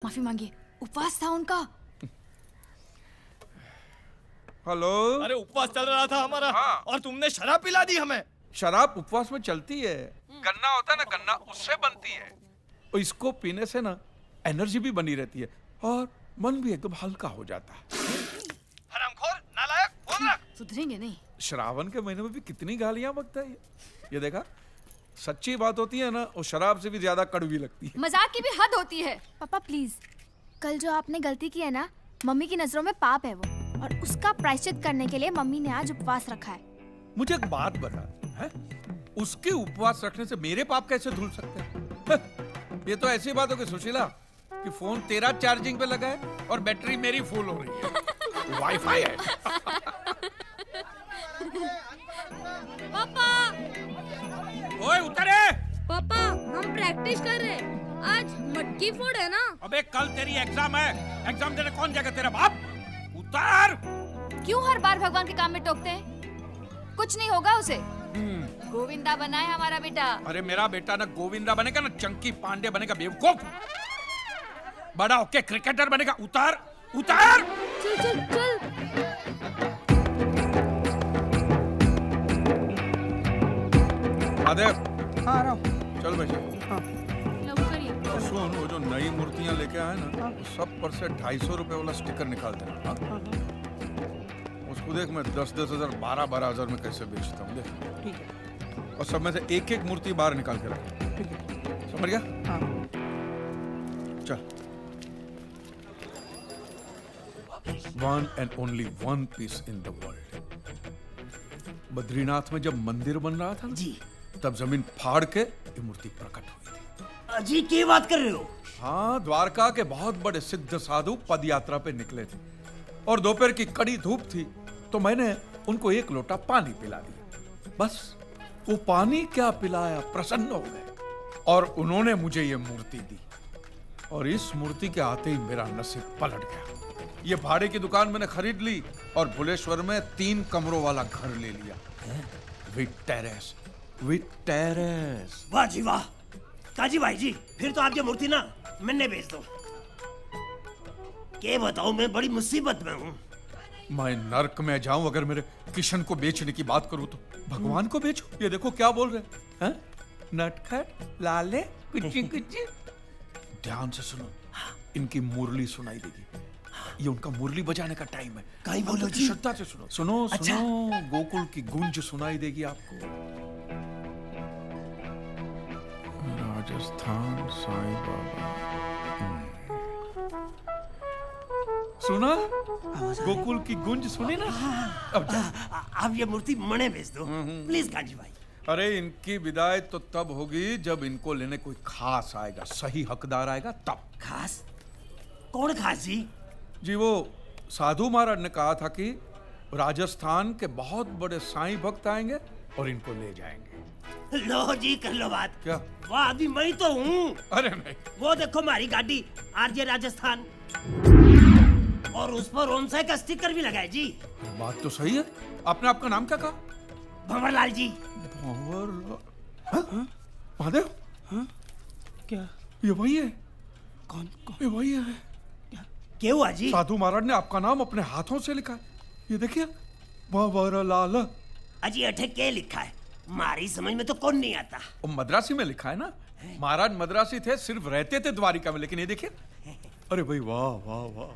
माफी मांगिए, उपवास था उनका। हेलो। अरे उपवास चल रहा था हमारा। हाँ। और तुमने शराब पिला दी हमें। शराब उपवास में चलती है। गन्ना होता है ना, गन्ना उससे बनती है। और इसको पीने से ना एनर्जी भी बनी रहती है और मन भी एकदम हल्का हो जाता है। हरामखोर, नालायक, बोल रहा। सुधरेंगे नहीं। श्रावण के महीने में भी कितनी गालियां बकता है ये देखा। सच्ची बात होती है ना, वो शराब से भी ज्यादा कड़वी लगती है। मजाक की भी हद होती है। पापा प्लीज, कल जो आपने गलती की है ना, मम्मी की नजरों में पाप है वो, और उसका प्रायश्चित करने के लिए मम्मी ने आज उपवास रखा है। मुझे एक बात बता है? उसके उपवास रखने से मेरे पाप कैसे धुल सकते हैं? ये तो ऐसी बात हो गई सुशीला कि फोन तेरा चार्जिंग पे लगा है और बैटरी मेरी फुल हो रही है। वाईफाई है। पापा ओए उतरे। पापा हम प्रैक्टिस कर रहे हैं, आज मटकी फोड़ है ना। अबे कल तेरी एग्जाम है, एग्जाम देने कौन जाएगा? तेरा बाप। उतार। क्यों हर बार भगवान के काम में टोकते हैं? कुछ नहीं होगा उसे। गोविंदा बना है हमारा बेटा। अरे मेरा बेटा ना गोविंदा बनेगा ना चंकी पांडे बनेगा, बेवकूफ। बड़ा होके क्रिकेटर बनेगा। उतार उतार। चल चल चल। आदेव हाँ रहा हूँ। चल बेटा। लवकर ये। और सुन, वो जो नई मूर्तियां लेके आए ना, वो सब पर से 250 रुपए वाला स्टिकर निकाल देना। हाँ? उसको देख, मैं 10-10 हजार 12-12 हजार में कैसे बेचता हूँ, देख। ठीक है। और सब में से एक एक मूर्ति बाहर निकाल के रख। ठीक है। समझ गया? हाँ। चल। One and only one piece in the world. Badrinath में जब मंदिर बन रहा था ना, जी तब जमीन फाड़ के ये मूर्ति प्रकट हुई थी। अजी क्या बात कर रहे हो? हाँ, द्वारका के बहुत बड़े सिद्ध साधु पद यात्रा पे निकले थे और दोपहर की कड़ी धूप थी, तो मैंने उनको एक लोटा पानी पिला दिया। बस वो पानी क्या पिलाया, प्रसन्न हो गए और उन्होंने मुझे ये मूर्ति दी। और इस मूर्ति के आते ही मेरा नसीब पलट गया। ये भाड़े की दुकान मैंने खरीद ली और भुलेश्वर में 3 कमरों वाला घर ले लिया, विद टेरेस। With terrace. वाह जी वाह। काजी भाई जी, फिर तो आप ये मूर्ति ना मैंने बेच दो। क्या बताऊं, मैं बड़ी मुसीबत में हूँ। मैं नर्क में जाऊं अगर मेरे किशन को बेचने की बात करूं तो। भगवान को बेचो? ये देखो क्या बोल रहे हैं। नटखट लाले कुची कुची। ध्यान से सुनो, इनकी मुरली सुनाई देगी। ये उनका मुरली बजाने का टाइम है। कहीं बोलो अंदर जी। श्रद्धा से सुनो। सुनो अच्छा। सुनो, गोकुल की गूंज सुनाई देगी आपको। राजस्थान साईं बाबा। सुना? गोकुल की गूंज सुनी ना? अब जाओ। आप ये मूर्ति मने बेच दो प्लीज काजी भाई। अरे इनकी विदाई तो तब होगी जब इनको लेने कोई खास आएगा, सही हकदार आएगा तब। खास? कौन खास जी? जी वो साधु महाराज ने कहा था कि राजस्थान के बहुत बड़े साईं भक्त आएंगे और इनको ले जाएंगे। लो जी कर लो बात। क्या? वाह अभी मैं तो हूँ। अरे नहीं। वो देखो हमारी गाड़ी आरजे राजस्थान, और उस पर ओनसाई का स्टिकर भी लगा है जी। बात तो सही है। आपने आपका नाम क्या कहा? भंवरलाल जी। महादेव। क्या? ये वही है। कौन कौन? ये वही है। क्या हुआ जी? साधु महाराज ने आपका नाम अपने हाथों से लिखा है। ये देखिए, भंवरलाल। अजी अठे क्या लिखा है? हमारी समझ में तो कौन नहीं आता। वो मद्रासी में लिखा है ना। महाराज मद्रासी थे, सिर्फ रहते थे द्वारिका में, लेकिन ये देखिए। अरे भाई वाह वाह वाह,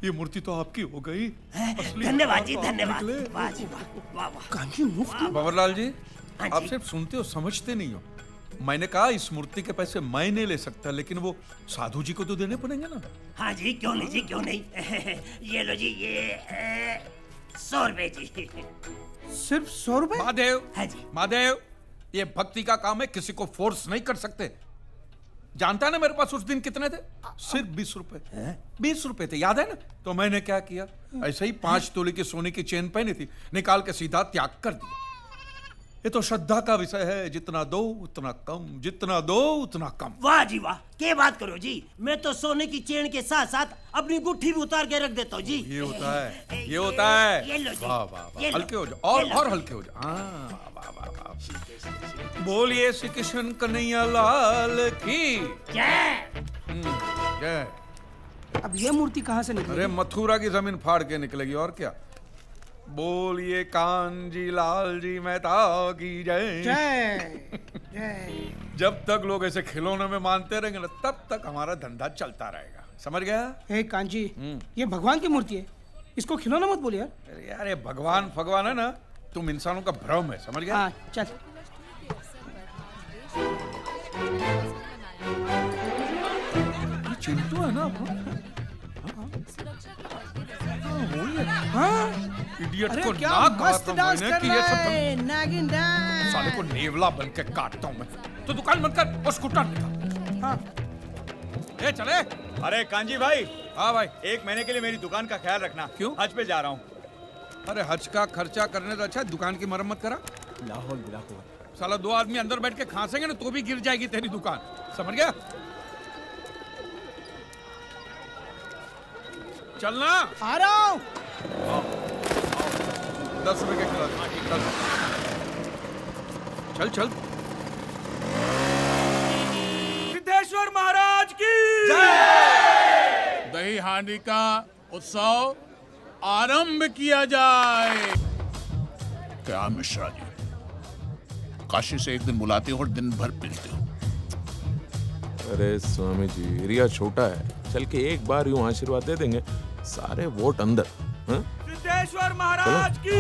ये मूर्ति तो आपकी हो गई। असली धन्यवाद जी, अवतार तो आप धन्यवाद। निकले। वाह जी वाह वाह वाह। काजी मुफ्त? भंवरलाल जी, हाँ आप जी। सिर्फ सुनते हो, समझते नहीं हो। मैंने कहा इस मूर्ति के पैसे मैं नहीं ले सकता, लेकिन वो साधु जी को तो देने पड़ेंगे ना। हाँ जी क्यों नहीं जी, क्यों नहीं। ये लो जी, ये 100 रुपए जी। सिर्फ 100 रुपए? महादेव। हाँ जी। महादेव, ये भक्ति का काम है, किसी को फोर्स नहीं कर सकते। जानता है ना मेरे पास उस दिन कितने थे? सिर्फ 20 रुपए। 20 रुपए थे, याद है ना? तो मैंने क्या किया, ऐसे ही 5 तोले की सोने की चेन पहनी थी, निकाल के सीधा त्याग कर दिया। ये तो श्रद्धा का विषय है, जितना दो उतना कम, जितना दो उतना कम। वाह जी वाह, क्या बात करो जी। मैं तो सोने की चेन के साथ साथ अपनी गुट्ठी भी उतार के रख देता हूँ जी। ये होता है, ये होता है। ये लो जी। वाह वाह वाह, ये लो। हल्के हो जाओ ये लो। और हल्के हो जाओ। हाँ, वाह वाह वाह। बोलिए श्री कृष्ण कन्हैया लाल की जय। जय। अब ये मूर्ति कहाँ से निकली? अरे मथुरा की जमीन फाड़ के निकलेगी और क्या। बोलिए कांजी लाल जी मेहता की जय। जय जय। जब तक लोग ऐसे खिलौनों में मानते रहेंगे ना तब तक हमारा धंधा चलता रहेगा, समझ गया? हे कांजी, ये भगवान की मूर्ति है, इसको खिलौना मत बोलिए यार। अरे यार ये भगवान है ना, तुम इंसानों का भ्रम है, समझ गया? हाँ चल। ये चिंटू है ना? हाँ इडियट अरे को क्या ना कहा मस्त था डांस मैंने कर कि रहा ये सब है, नागिन डांस। साले को नेवला बन के काटता हूँ मैं। तो दुकान बंद कर और स्कूटर निकाल। हाँ ए चले। अरे कांजी भाई, हाँ भाई। 1 महीने के लिए मेरी दुकान का ख्याल रखना। क्यों? हज पे जा रहा हूँ। अरे हज का खर्चा करने से अच्छा दुकान की मरम्मत करा। लाहौल बिलाहौल। साला 2 आदमी अंदर बैठ के खांसेंगे ना तो भी गिर जाएगी तेरी दुकान, समझ गया? चलना। आ रहा हूँ। 10 रुपए के खिला दो। चल चल। सिद्धेश्वर महाराज की दही हांडी का उत्सव आरंभ किया जाए। क्या मिश्रा जी, काशी से एक दिन बुलाते हो और दिन भर पिलते हो। अरे स्वामी जी, एरिया छोटा है, चल के एक बार यूं आशीर्वाद दे देंगे, सारे वोट अंदर। हाँ? सिद्धेश्वर महाराज की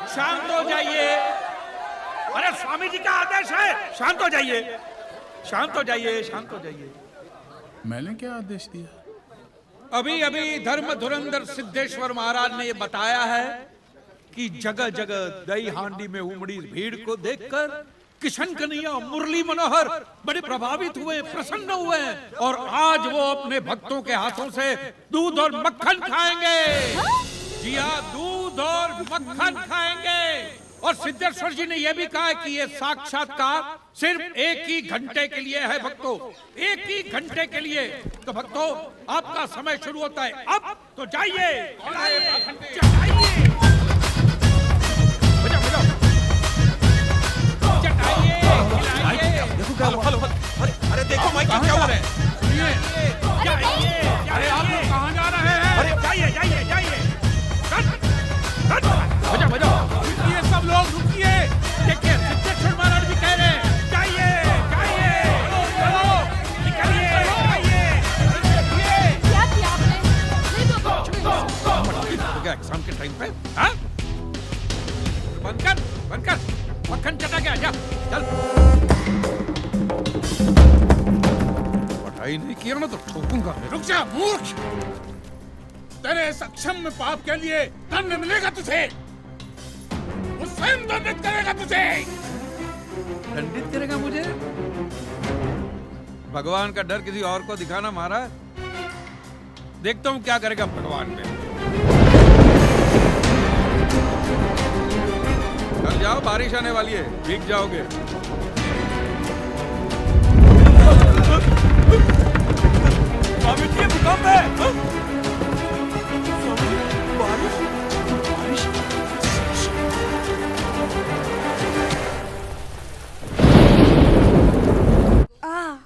शांत हो जाइए। अरे स्वामी जी का आदेश है, शांत हो जाइए, शांत हो जाइए, शांत हो जाइए। मैंने क्या आदेश दिया? अभी अभी धर्म धुरंधर सिद्धेश्वर महाराज ने ये बताया है कि जगह जगह दही हांडी में उमड़ी भीड़ को देखकर किशन कन्हैया मुरली मनोहर बड़े प्रभावित हुए, प्रसन्न हुए और आज वो अपने भक्तों के हाथों से दूध और मक्खन खाएंगे। जी हाँ, दूध और मक्खन खाएंगे। और सिद्धेश्वर जी ने यह भी कहा कि ये साक्षात्कार सिर्फ 1 ही घंटे के लिए है भक्तों, 1 ही घंटे के लिए। तो भक्तों आपका समय शुरू होता है अब, तो जाइए अरे देखो माइक क्या हो रहा है? अरे आप लोग कहाँ जा रहे हैं? अरे जाइए जाइए जाइए। बजाओ रुकिए, सब लोग रुकिए। देखिए सिद्धेश्वर महाराज भी कह रहे हैं जाइए जाइए, चलो निकलिए, जाइए। क्या किया आपने? नहीं तो क्या एग्जाम के टाइम पे? हाँ? बंद कर मक्खन चटा के आजा, चल। पढ़ाई नहीं किया ना तो ठोकूंगा। रुक जा मूर्ख, तेरे सक्षम में पाप के लिए दंड मिलेगा तुझे, वो स्वयं दंडित करेगा तुझे। दंडित करेगा मुझे? भगवान का डर किसी और को दिखाना महाराज। देखता हूँ क्या करेगा भगवान पे। कल जाओ, बारिश आने वाली है, भीग जाओगे। स्वामी जी भूकंप है।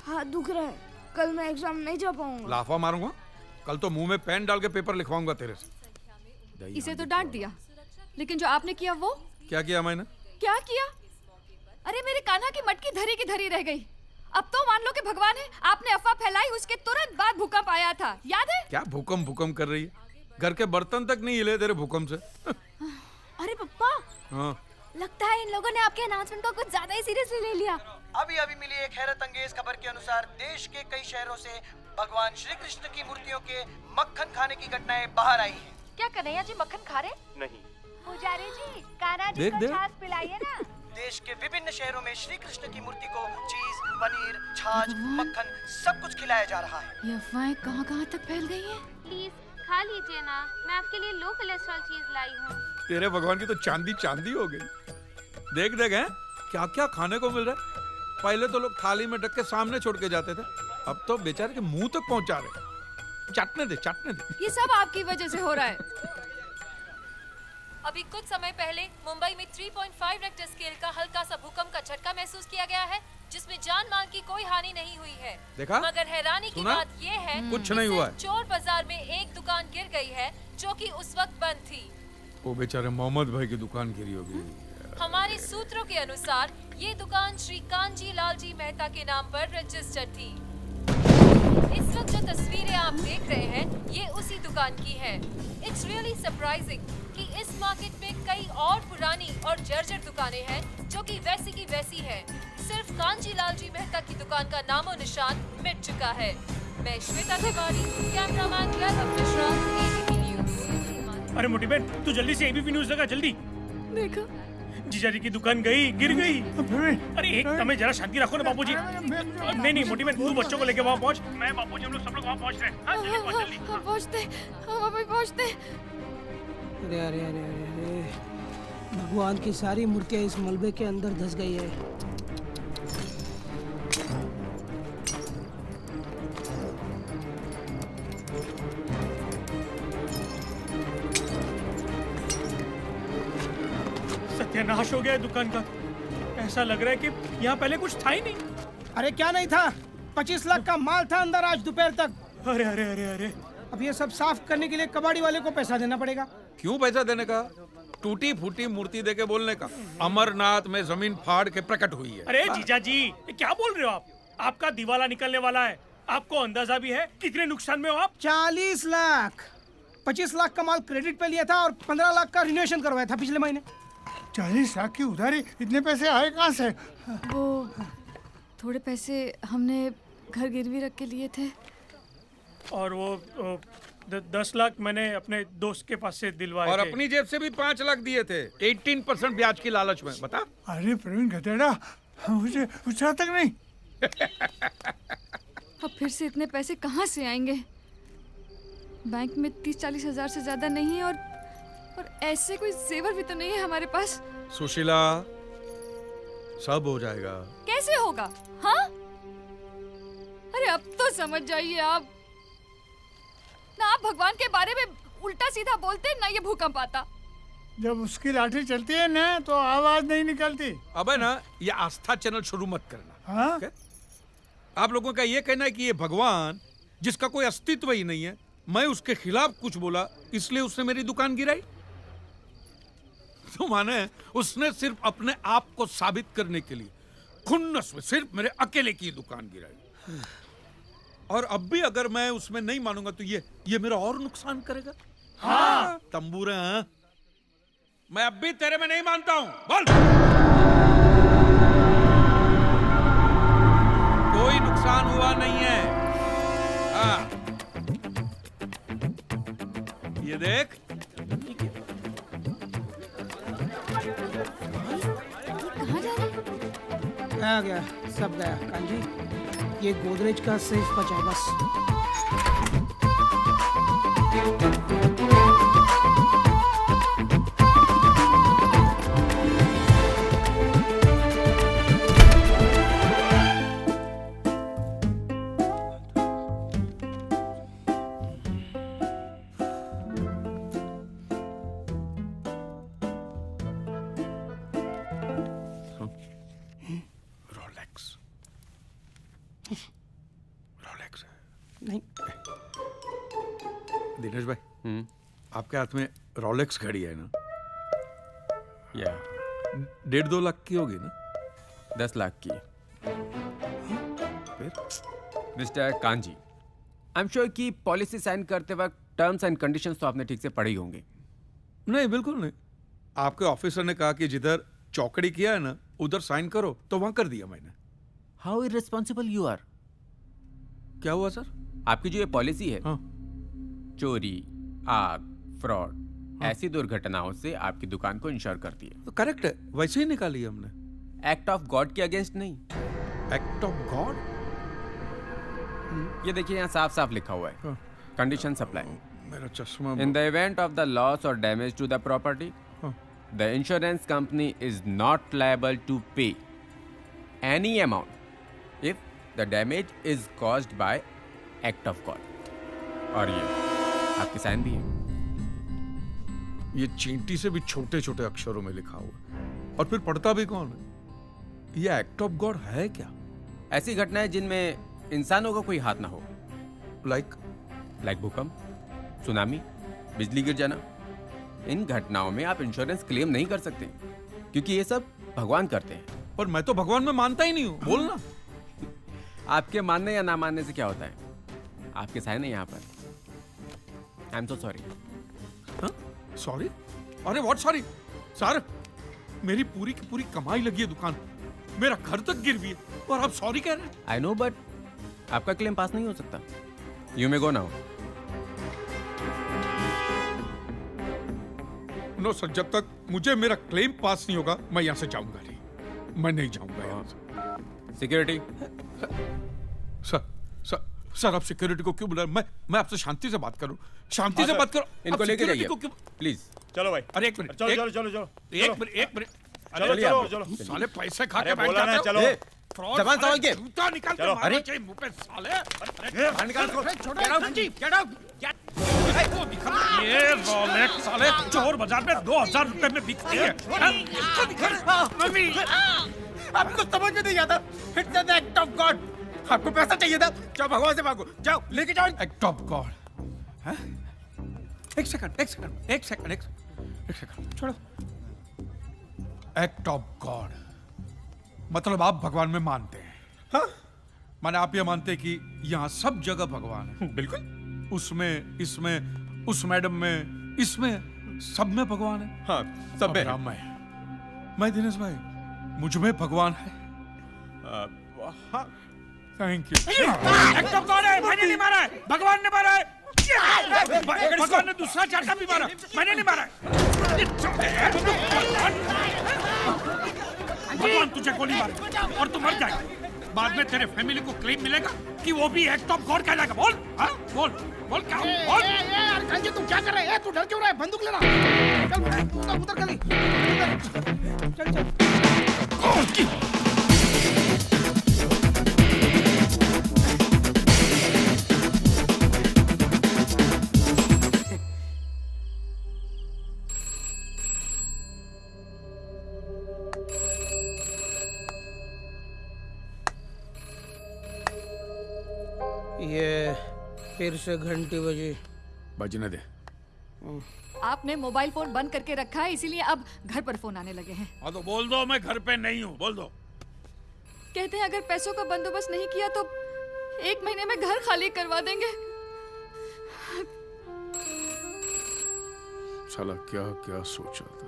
हाथ दुख रहा है, कल मैं एग्जाम नहीं जा पाऊंगा। लाफा मारूंगा, कल तो मुंह में पेन डाल के पेपर लिखवाऊंगा तेरे से। इसे तो डांट दिया, लेकिन जो आपने किया वो क्या किया मैंने? क्या किया? अरे मेरे कान्हा की मटकी धरी की धरी रह गई। अब तो मान लो कि भगवान है, आपने अफवाह फैलाई, उसके तुरंत बाद भूकंप आया था, याद है? क्या भूकंप कर रही है? घर के बर्तन तक नहीं हिले तेरे भूकंप से। अरे पप्पा, हाँ लगता है इन लोगों ने आपके अनाउंसमेंट को कुछ ज्यादा ही सीरियसली ले लिया। अभी मिली एक हैरत अंगेज खबर के अनुसार देश के कई शहरों से भगवान श्री कृष्ण की मूर्तियों के मक्खन खाने की घटनाएं बाहर आई हैं। क्या कन्हैया जी मक्खन खा रहे? नहीं, पुजारी जी कान्हा जी देख, को देख। छाछ पिलाइए ना। देश के विभिन्न शहरों में श्री कृष्ण की मूर्ति को चीज, पनीर, छाछ, मक्खन सब कुछ खिलाया जा रहा है। ये अफवाहें कहाँ कहाँ तक फैल गई हैं? प्लीज खा लीजिए ना, मैं आपके लिए लो कोलेस्ट्रॉल चीज लाई हूँ। तेरे भगवान की तो चांदी चांदी हो गई। देख देख हैं क्या क्या खाने को मिल रहा है। पहले तो लोग थाली में ढक के सामने छोड़ के जाते थे, अब तो बेचारे के मुंह तक पहुंचा रहे। चाटने दे, चाटने दे। ये सब आपकी वजह से हो रहा है। अभी कुछ समय पहले मुंबई में 3.5 रेक्टर स्केल का हल्का सा भूकंप का झटका महसूस किया गया है, जिसमें जान माल की कोई हानि नहीं हुई है। देखा? मगर हैरानी की सुना? बात ये है कुछ कि नहीं हुआ है। चोर बाजार में एक दुकान गिर गई है जो कि उस वक्त बंद थी। वो बेचारे मोहम्मद भाई की दुकान गिरी होगी। हमारे सूत्रों के अनुसार ये दुकान श्री कांजी लाल जी मेहता के नाम पर रजिस्टर्ड थी। इस वक्त जो तस्वीरें आप देख रहे हैं ये उसी दुकान की है। इट्स रियली सरप्राइजिंग कि इस मार्केट में कई और पुरानी और जर्जर दुकानें हैं जो कि वैसी की वैसी है। सिर्फ कांजी लाल जी मेहता की दुकान का नामो निशान मिट चुका है। मैं श्वेता तिवारी, कैमरामैन वैभव मिश्रा, एबीपी न्यूज़। अरे मोटी बहन तू जल्दी से एबीपी न्यूज़ लगा जल्दी। देखा? जीजाजी की दुकान गई, गिर गई। अरे एक तमें जरा शांति रखो ना बापूजी। नहीं मोटी बहन तू बच्चों को लेके वहाँ पहुँच। मैं बापूजी हम लोग सब लोग वहाँ पहुँच रहे हैं। हाँ, जल्दी पहुँच, जल्दी। हम पहुँचते, हम अभी पहुँचते। अरे अरे अरे अरे अरे भगवान की सारी मूर्तियाँ इस मलबे के अंदर धंस गई है। सत्यानाश हो गया है दुकान का। ऐसा लग रहा है कि यहाँ पहले कुछ था ही नहीं। अरे क्या नहीं था, 25 लाख का माल था अंदर आज दोपहर तक। अरे अरे अरे अरे अब ये सब साफ करने के लिए कबाड़ी वाले को पैसा देना पड़ेगा। क्यों पैसा देने का? टूटी फूटी मूर्ति देके बोलने का। अमरनाथ में जमीन फाड़ के प्रकट हुई है। अरे जीजा जी ये क्या बोल रहे हो आप? आपका दिवाला निकलने वाला है। आपको अंदाजा भी है कितने नुकसान में हो आप? 40 लाख। 25 लाख का माल क्रेडिट पे लिया था और 15 लाख का रिनोवेशन करवाया था पिछले महीने। 40 लाख की उधारी, इतने पैसे आए कहाँ से? वो थोड़े पैसे हमने घर गिरवी रख के लिए थे। और वो 10 लाख मैंने अपने दोस्त के पास से दिलवाए और थे। अपनी जेब से भी 5 लाख दिए थे 18% ब्याज की लालच में। बता। अरे प्रवीण गधेड़ा, मुझे पूछा तक नहीं। अब फिर से इतने पैसे कहाँ से आएंगे? बैंक में 30-40 हजार से ज्यादा नहीं है और ऐसे कोई जेवर भी तो नहीं है हमारे पास। सुशीला, सब हो जाएगा। कैसे होगा? हाँ? अरे अब तो समझ जाइए आप। ना आप भगवान के बारे में उल्टा सीधा बोलते, ना ये भूकंप आता। जब उसकी लाठी चलती है ना तो आवाज नहीं निकलती। अबे ना ये आस्था चैनल शुरू मत करना। हाँ? okay? आप लोगों का ये कहना है कि ये भगवान जिसका कोई अस्तित्व ही नहीं है, मैं उसके खिलाफ कुछ बोला इसलिए उसने मेरी दुकान गिराई। तो माने उसने सिर्फ अपने आप को साबित करने के लिए खुन्नस में सिर्फ मेरे अकेले की दुकान गिराई। और अब भी अगर मैं उसमें नहीं मानूंगा तो ये मेरा और नुकसान करेगा। हाँ। तंबूरे हैं? मैं अब भी तेरे में नहीं मानता हूं। बोल। कोई नुकसान हुआ नहीं है। हाँ। ये देख। कहाँ जा रहे? आ गया, सब गया। कांजी ये गोदरेज का सेफ बचा है बस। रोलेक्स। रोलेक्स नहीं। दिनेश भाई, आपके हाथ में रोलेक्स घड़ी है ना? या 1.5-2 लाख की होगी ना? 10 लाख की। फिर mister kanji, I am sure कि पॉलिसी साइन करते वक्त टर्म्स एंड कंडीशंस तो आपने ठीक से पढ़े ही होंगे। नहीं, बिल्कुल नहीं। आपके ऑफिसर ने कहा कि जिधर चौकड़ी किया है ना उधर साइन करो, तो वहां कर दिया मैंने। How irresponsible you are. क्या हुआ सर? आपकी जो ये पॉलिसी है, हाँ। चोरी, आग, फ्रॉड, ऐसी दुर्घटनाओं से आपकी दुकान को इंश्योर करती है। तो करेक्ट है, वैसे ही निकाली हमने। एक्ट ऑफ गॉड के अगेंस्ट नहीं। Act of God? ये देखिए यहाँ साफ साफ लिखा हुआ है, कंडीशन सप्लाई। मेरा चश्मा। In the event of the loss or damage to the property, the insurance company is not liable to pay any amount if the damage is caused by act of God. और ये आपकी sign भी है। ये चींटी से भी छोटे छोटे अक्षरों में लिखा हुआ, और फिर पढ़ता भी कौन है? ये एक्ट ऑफ गॉड है क्या? ऐसी घटनाएं जिनमें इंसानों का कोई हाथ ना हो, लाइक भूकंप, सुनामी, बिजली गिर जाना। इन घटनाओं में आप इंश्योरेंस क्लेम नहीं कर सकते क्योंकि ये सब भगवान करते हैं। पर मैं तो भगवान में मानता ही नहीं हूँ, बोलना। आपके मानने या ना मानने से क्या होता है? आपके साइन है यहाँ पर। I am so sorry. Sorry? अरे व्हाट सॉरी? सर, मेरी पूरी की पूरी कमाई लगी है दुकान, मेरा घर तक गिर भी है, और आप सॉरी कह रहे हैं? आई नो, बट आपका क्लेम पास नहीं हो सकता। You may go now. No sir, जब तक मुझे मेरा क्लेम पास नहीं होगा मैं यहाँ से जाऊंगा नहीं, मैं नहीं जाऊंगा यहाँ से। सिक्योरिटी। सर आप सिक्योरिटी को क्यों बुला रहे हैं? मैं आपसे शांति से बात करूं, शांति से बात करो। इनको लेके जाइए प्लीज। चलो भाई। अरे एक मिनट, चलो। एक मिनट। चलो। साले पैसे खा के बोला ना, चलो। जवान साहब के जूता निकाल के मारना चाहिए मुंह पे साले। ये रोलेक्स साले चोर बाजार में 2000 रुपए में बिकती है। आपको समझ में नहीं आता। It's an act of God. आपको पैसा चाहिए था, जाओ भगवान से मांगो, जाओ लेके जाओ। Act of God? एक सेकंड, छोड़ो। एक्ट ऑफ गॉड मतलब आप भगवान में मानते हैं? हाँ? माने आप ये मानते हैं कि यहाँ सब जगह भगवान है? बिल्कुल। उसमें, इसमें, उस मैडम में, इसमें, सब में भगवान है? हाँ, सब में। मैं दिनेश भाई, मुझ में भगवान है? हाँ। Thank you. Act of God है, मैंने नहीं मारा है, भगवान ने मारा है। भगवान ने दूसरा चाटा भी मारा, मैंने नहीं मारा है। भगवान तुझे गोली मारे और तू मर जाए, बाद में तेरे फैमिली को क्लेम मिलेगा कि वो भी एक्ट ऑफ गॉड कहलाएगा। बोल, हाँ बोल क्या? बोल। यार कांजी तू क्या कर रहा है? तू डर क्यों रहा है? बंदूक लेना। चल उधर चल। ये फिर से घंटी बजी। बजने दे। आपने मोबाइल फोन बंद करके रखा है, इसीलिए अब घर पर फोन आने लगे हैं। हाँ तो बोल दो मैं घर पे नहीं हूँ, बोल दो। कहते हैं अगर पैसों का बंदोबस्त नहीं किया तो 1 महीने में घर खाली करवा देंगे। साला क्या क्या सोचा था।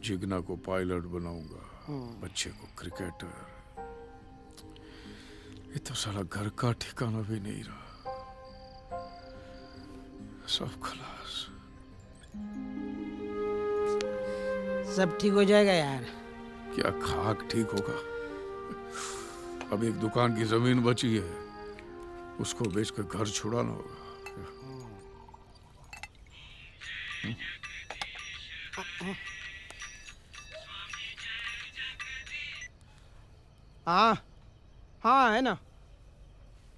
जिगना को पायलट बनाऊंगा, बच्चे को क्रिकेटर। ये तो साला घर का ठिकाना भी नहीं रहा, सब खलास। सब ठीक हो जाएगा यार। क्या खाक ठीक होगा? अब एक दुकान की जमीन बची है, उसको बेचकर घर छुड़ाना होगा। हाँ है ना।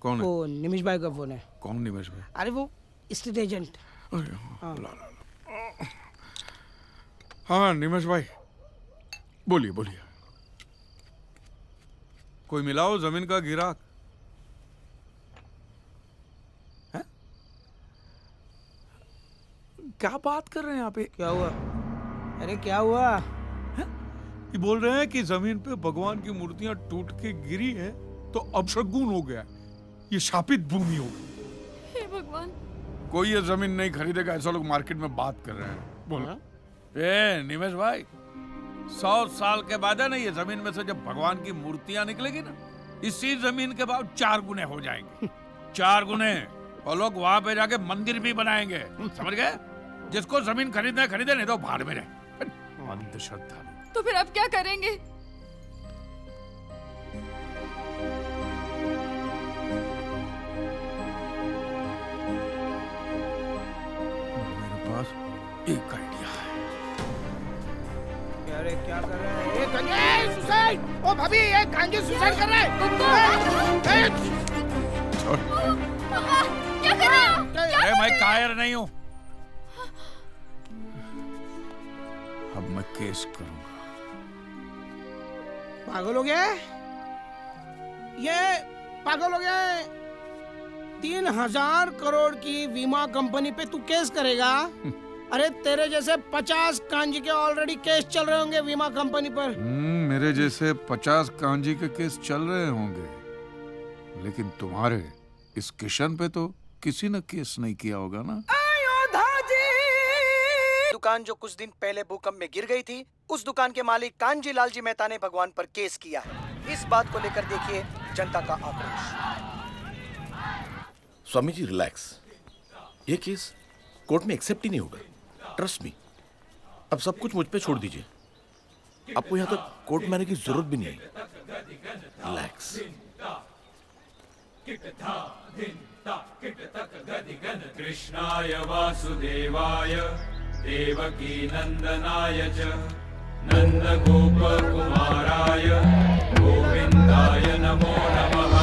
कौन है? वो निमिष भाई का फोन है। कौन निमेश भाई? अरे वो स्टेट एजेंट। हाँ निमेश भाई, बोलिए बोलिए। कोई मिलाओ जमीन का गिराक है? क्या बात कर रहे हैं यहाँ पे? क्या हुआ? अरे क्या हुआ? ये बोल रहे हैं कि जमीन पे भगवान की मूर्तियां टूट के गिरी है तो अपशगुन हो गया, ये शापित भूमि हो गई। हे भगवान। कोई ये जमीन नहीं खरीदेगा, ऐसा लोग मार्केट में बात कर रहे हैं। बोलो। ए निमेश भाई, 100 साल के बाद है ना, ये जमीन में से जब भगवान की मूर्तियां निकलेगी ना, इसी जमीन के भाव 4 गुने हो जाएंगे। 4 गुने। और लोग वहां पे जाके मंदिर भी बनाएंगे, समझ गए? जिसको जमीन खरीदना खरीदे, नहीं तो भाड़ में रहे। अंधश्रद्धालु। तो फिर अब क्या करेंगे? मेरे पास एक आइडिया है। अरे क्या कर रहे हैं? ये गंजे सुसाइड! ओ भाभी, ये गंजे सुसाइड कर रहे हैं। छोड़। क्या कर रहे हो? अरे मैं कायर नहीं हूं। अब मैं केस करूंगा। पागल हो गया? ये पागल हो गया है? 3000 करोड़ की बीमा कंपनी पे तू केस करेगा? अरे तेरे जैसे 50 कांजी के ऑलरेडी केस चल रहे होंगे बीमा कंपनी पर। मेरे जैसे 50 कांजी के केस चल रहे होंगे, लेकिन तुम्हारे इस किशन पे तो किसी ने केस नहीं किया होगा ना। दुकान जो कुछ दिन पहले भूकंप में गिर गई थी, उस दुकान के मालिक कांजी लालजी मेहता ने भगवान पर केस किया है। इस बात को लेकर देखिए जनता का आक्रोश। स्वामी जी रिलैक्स, ये केस कोर्ट में एक्सेप्ट ही नहीं होगा। ट्रस्ट मी, अब सब कुछ मुझ पे छोड़ दीजिए। आपको यहाँ तक कोर्ट में आने की जरूरत भी नहीं है। रिलैक्स। कृष्णाय वासुदेवाय देवकी नंदनाय च नंदगोपकुमाराय गोविंदाय नमो नमः।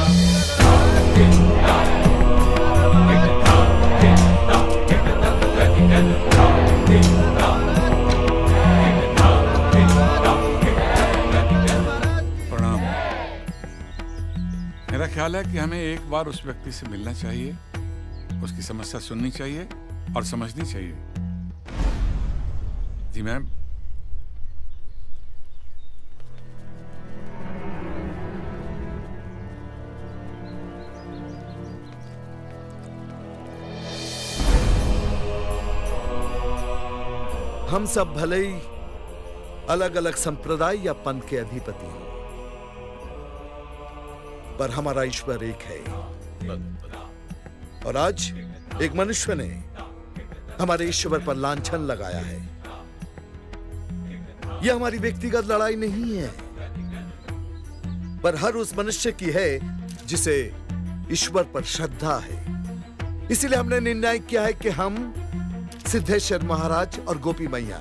प्रणाम। मेरा ख्याल है कि हमें एक बार उस व्यक्ति से मिलना चाहिए, उसकी समस्या सुननी चाहिए और समझनी चाहिए। जी मैम। हम सब भले ही अलग अलग संप्रदाय या पंथ के अधिपति हैं, पर हमारा ईश्वर एक है। और आज एक मनुष्य ने हमारे ईश्वर पर लांछन लगाया है। यह हमारी व्यक्तिगत लड़ाई नहीं है, पर हर उस मनुष्य की है जिसे ईश्वर पर श्रद्धा है। इसीलिए हमने निर्णय किया है कि हम सिद्धेश्वर महाराज और गोपी मैया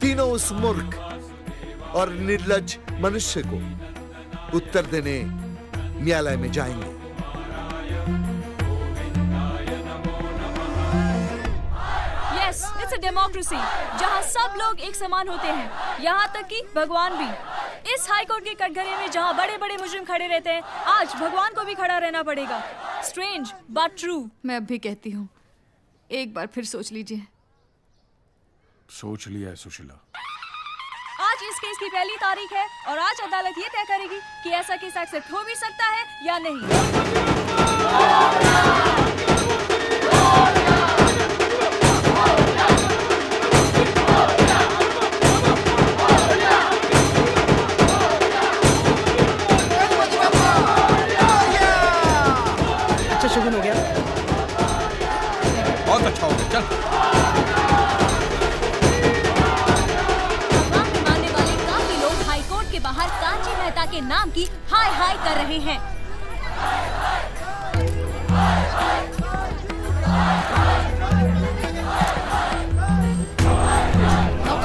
तीनों उस मूर्ख और निर्लज मनुष्य को उत्तर देने न्यायालय में जाएंगे। यस, इट्स अ डेमोक्रेसी जहाँ सब लोग एक समान होते हैं, यहाँ तक कि भगवान भी। इस हाई कोर्ट के कटघरे में जहाँ बड़े बड़े मुजरिम खड़े रहते हैं, आज भगवान को भी खड़ा रहना पड़ेगा। Strange but true. मैं अब भी कहती हूँ, एक बार फिर सोच लीजिए। सोच लिया है सुशीला। आज इस केस की पहली तारीख है और आज अदालत ये तय करेगी कि ऐसा केस एक्सेप्ट हो भी सकता है या नहीं। अच्छा शगुन हो गया। बहुत अच्छा हो गया। चल। बाहर कांची मेहता के नाम की हाय हाय कर रहे हैं।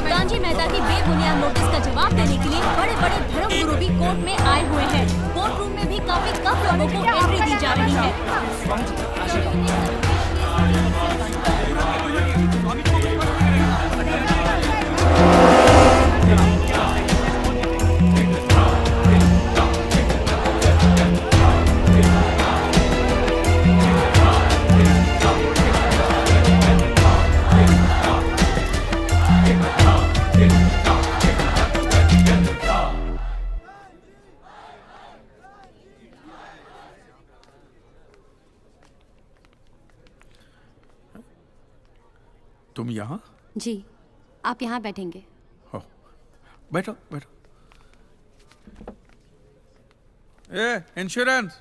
कांची मेहता की बेबुनियाद नोटिस का जवाब देने के लिए बड़े बड़े धर्म गुरु भी कोर्ट में आए हुए हैं। कोर्ट रूम में भी काफी कम लोगों को एंट्री दी जा रही है। तुम यहाँ? जी, आप यहाँ बैठेंगे। हो, बैठो बैठो। इंश्योरेंस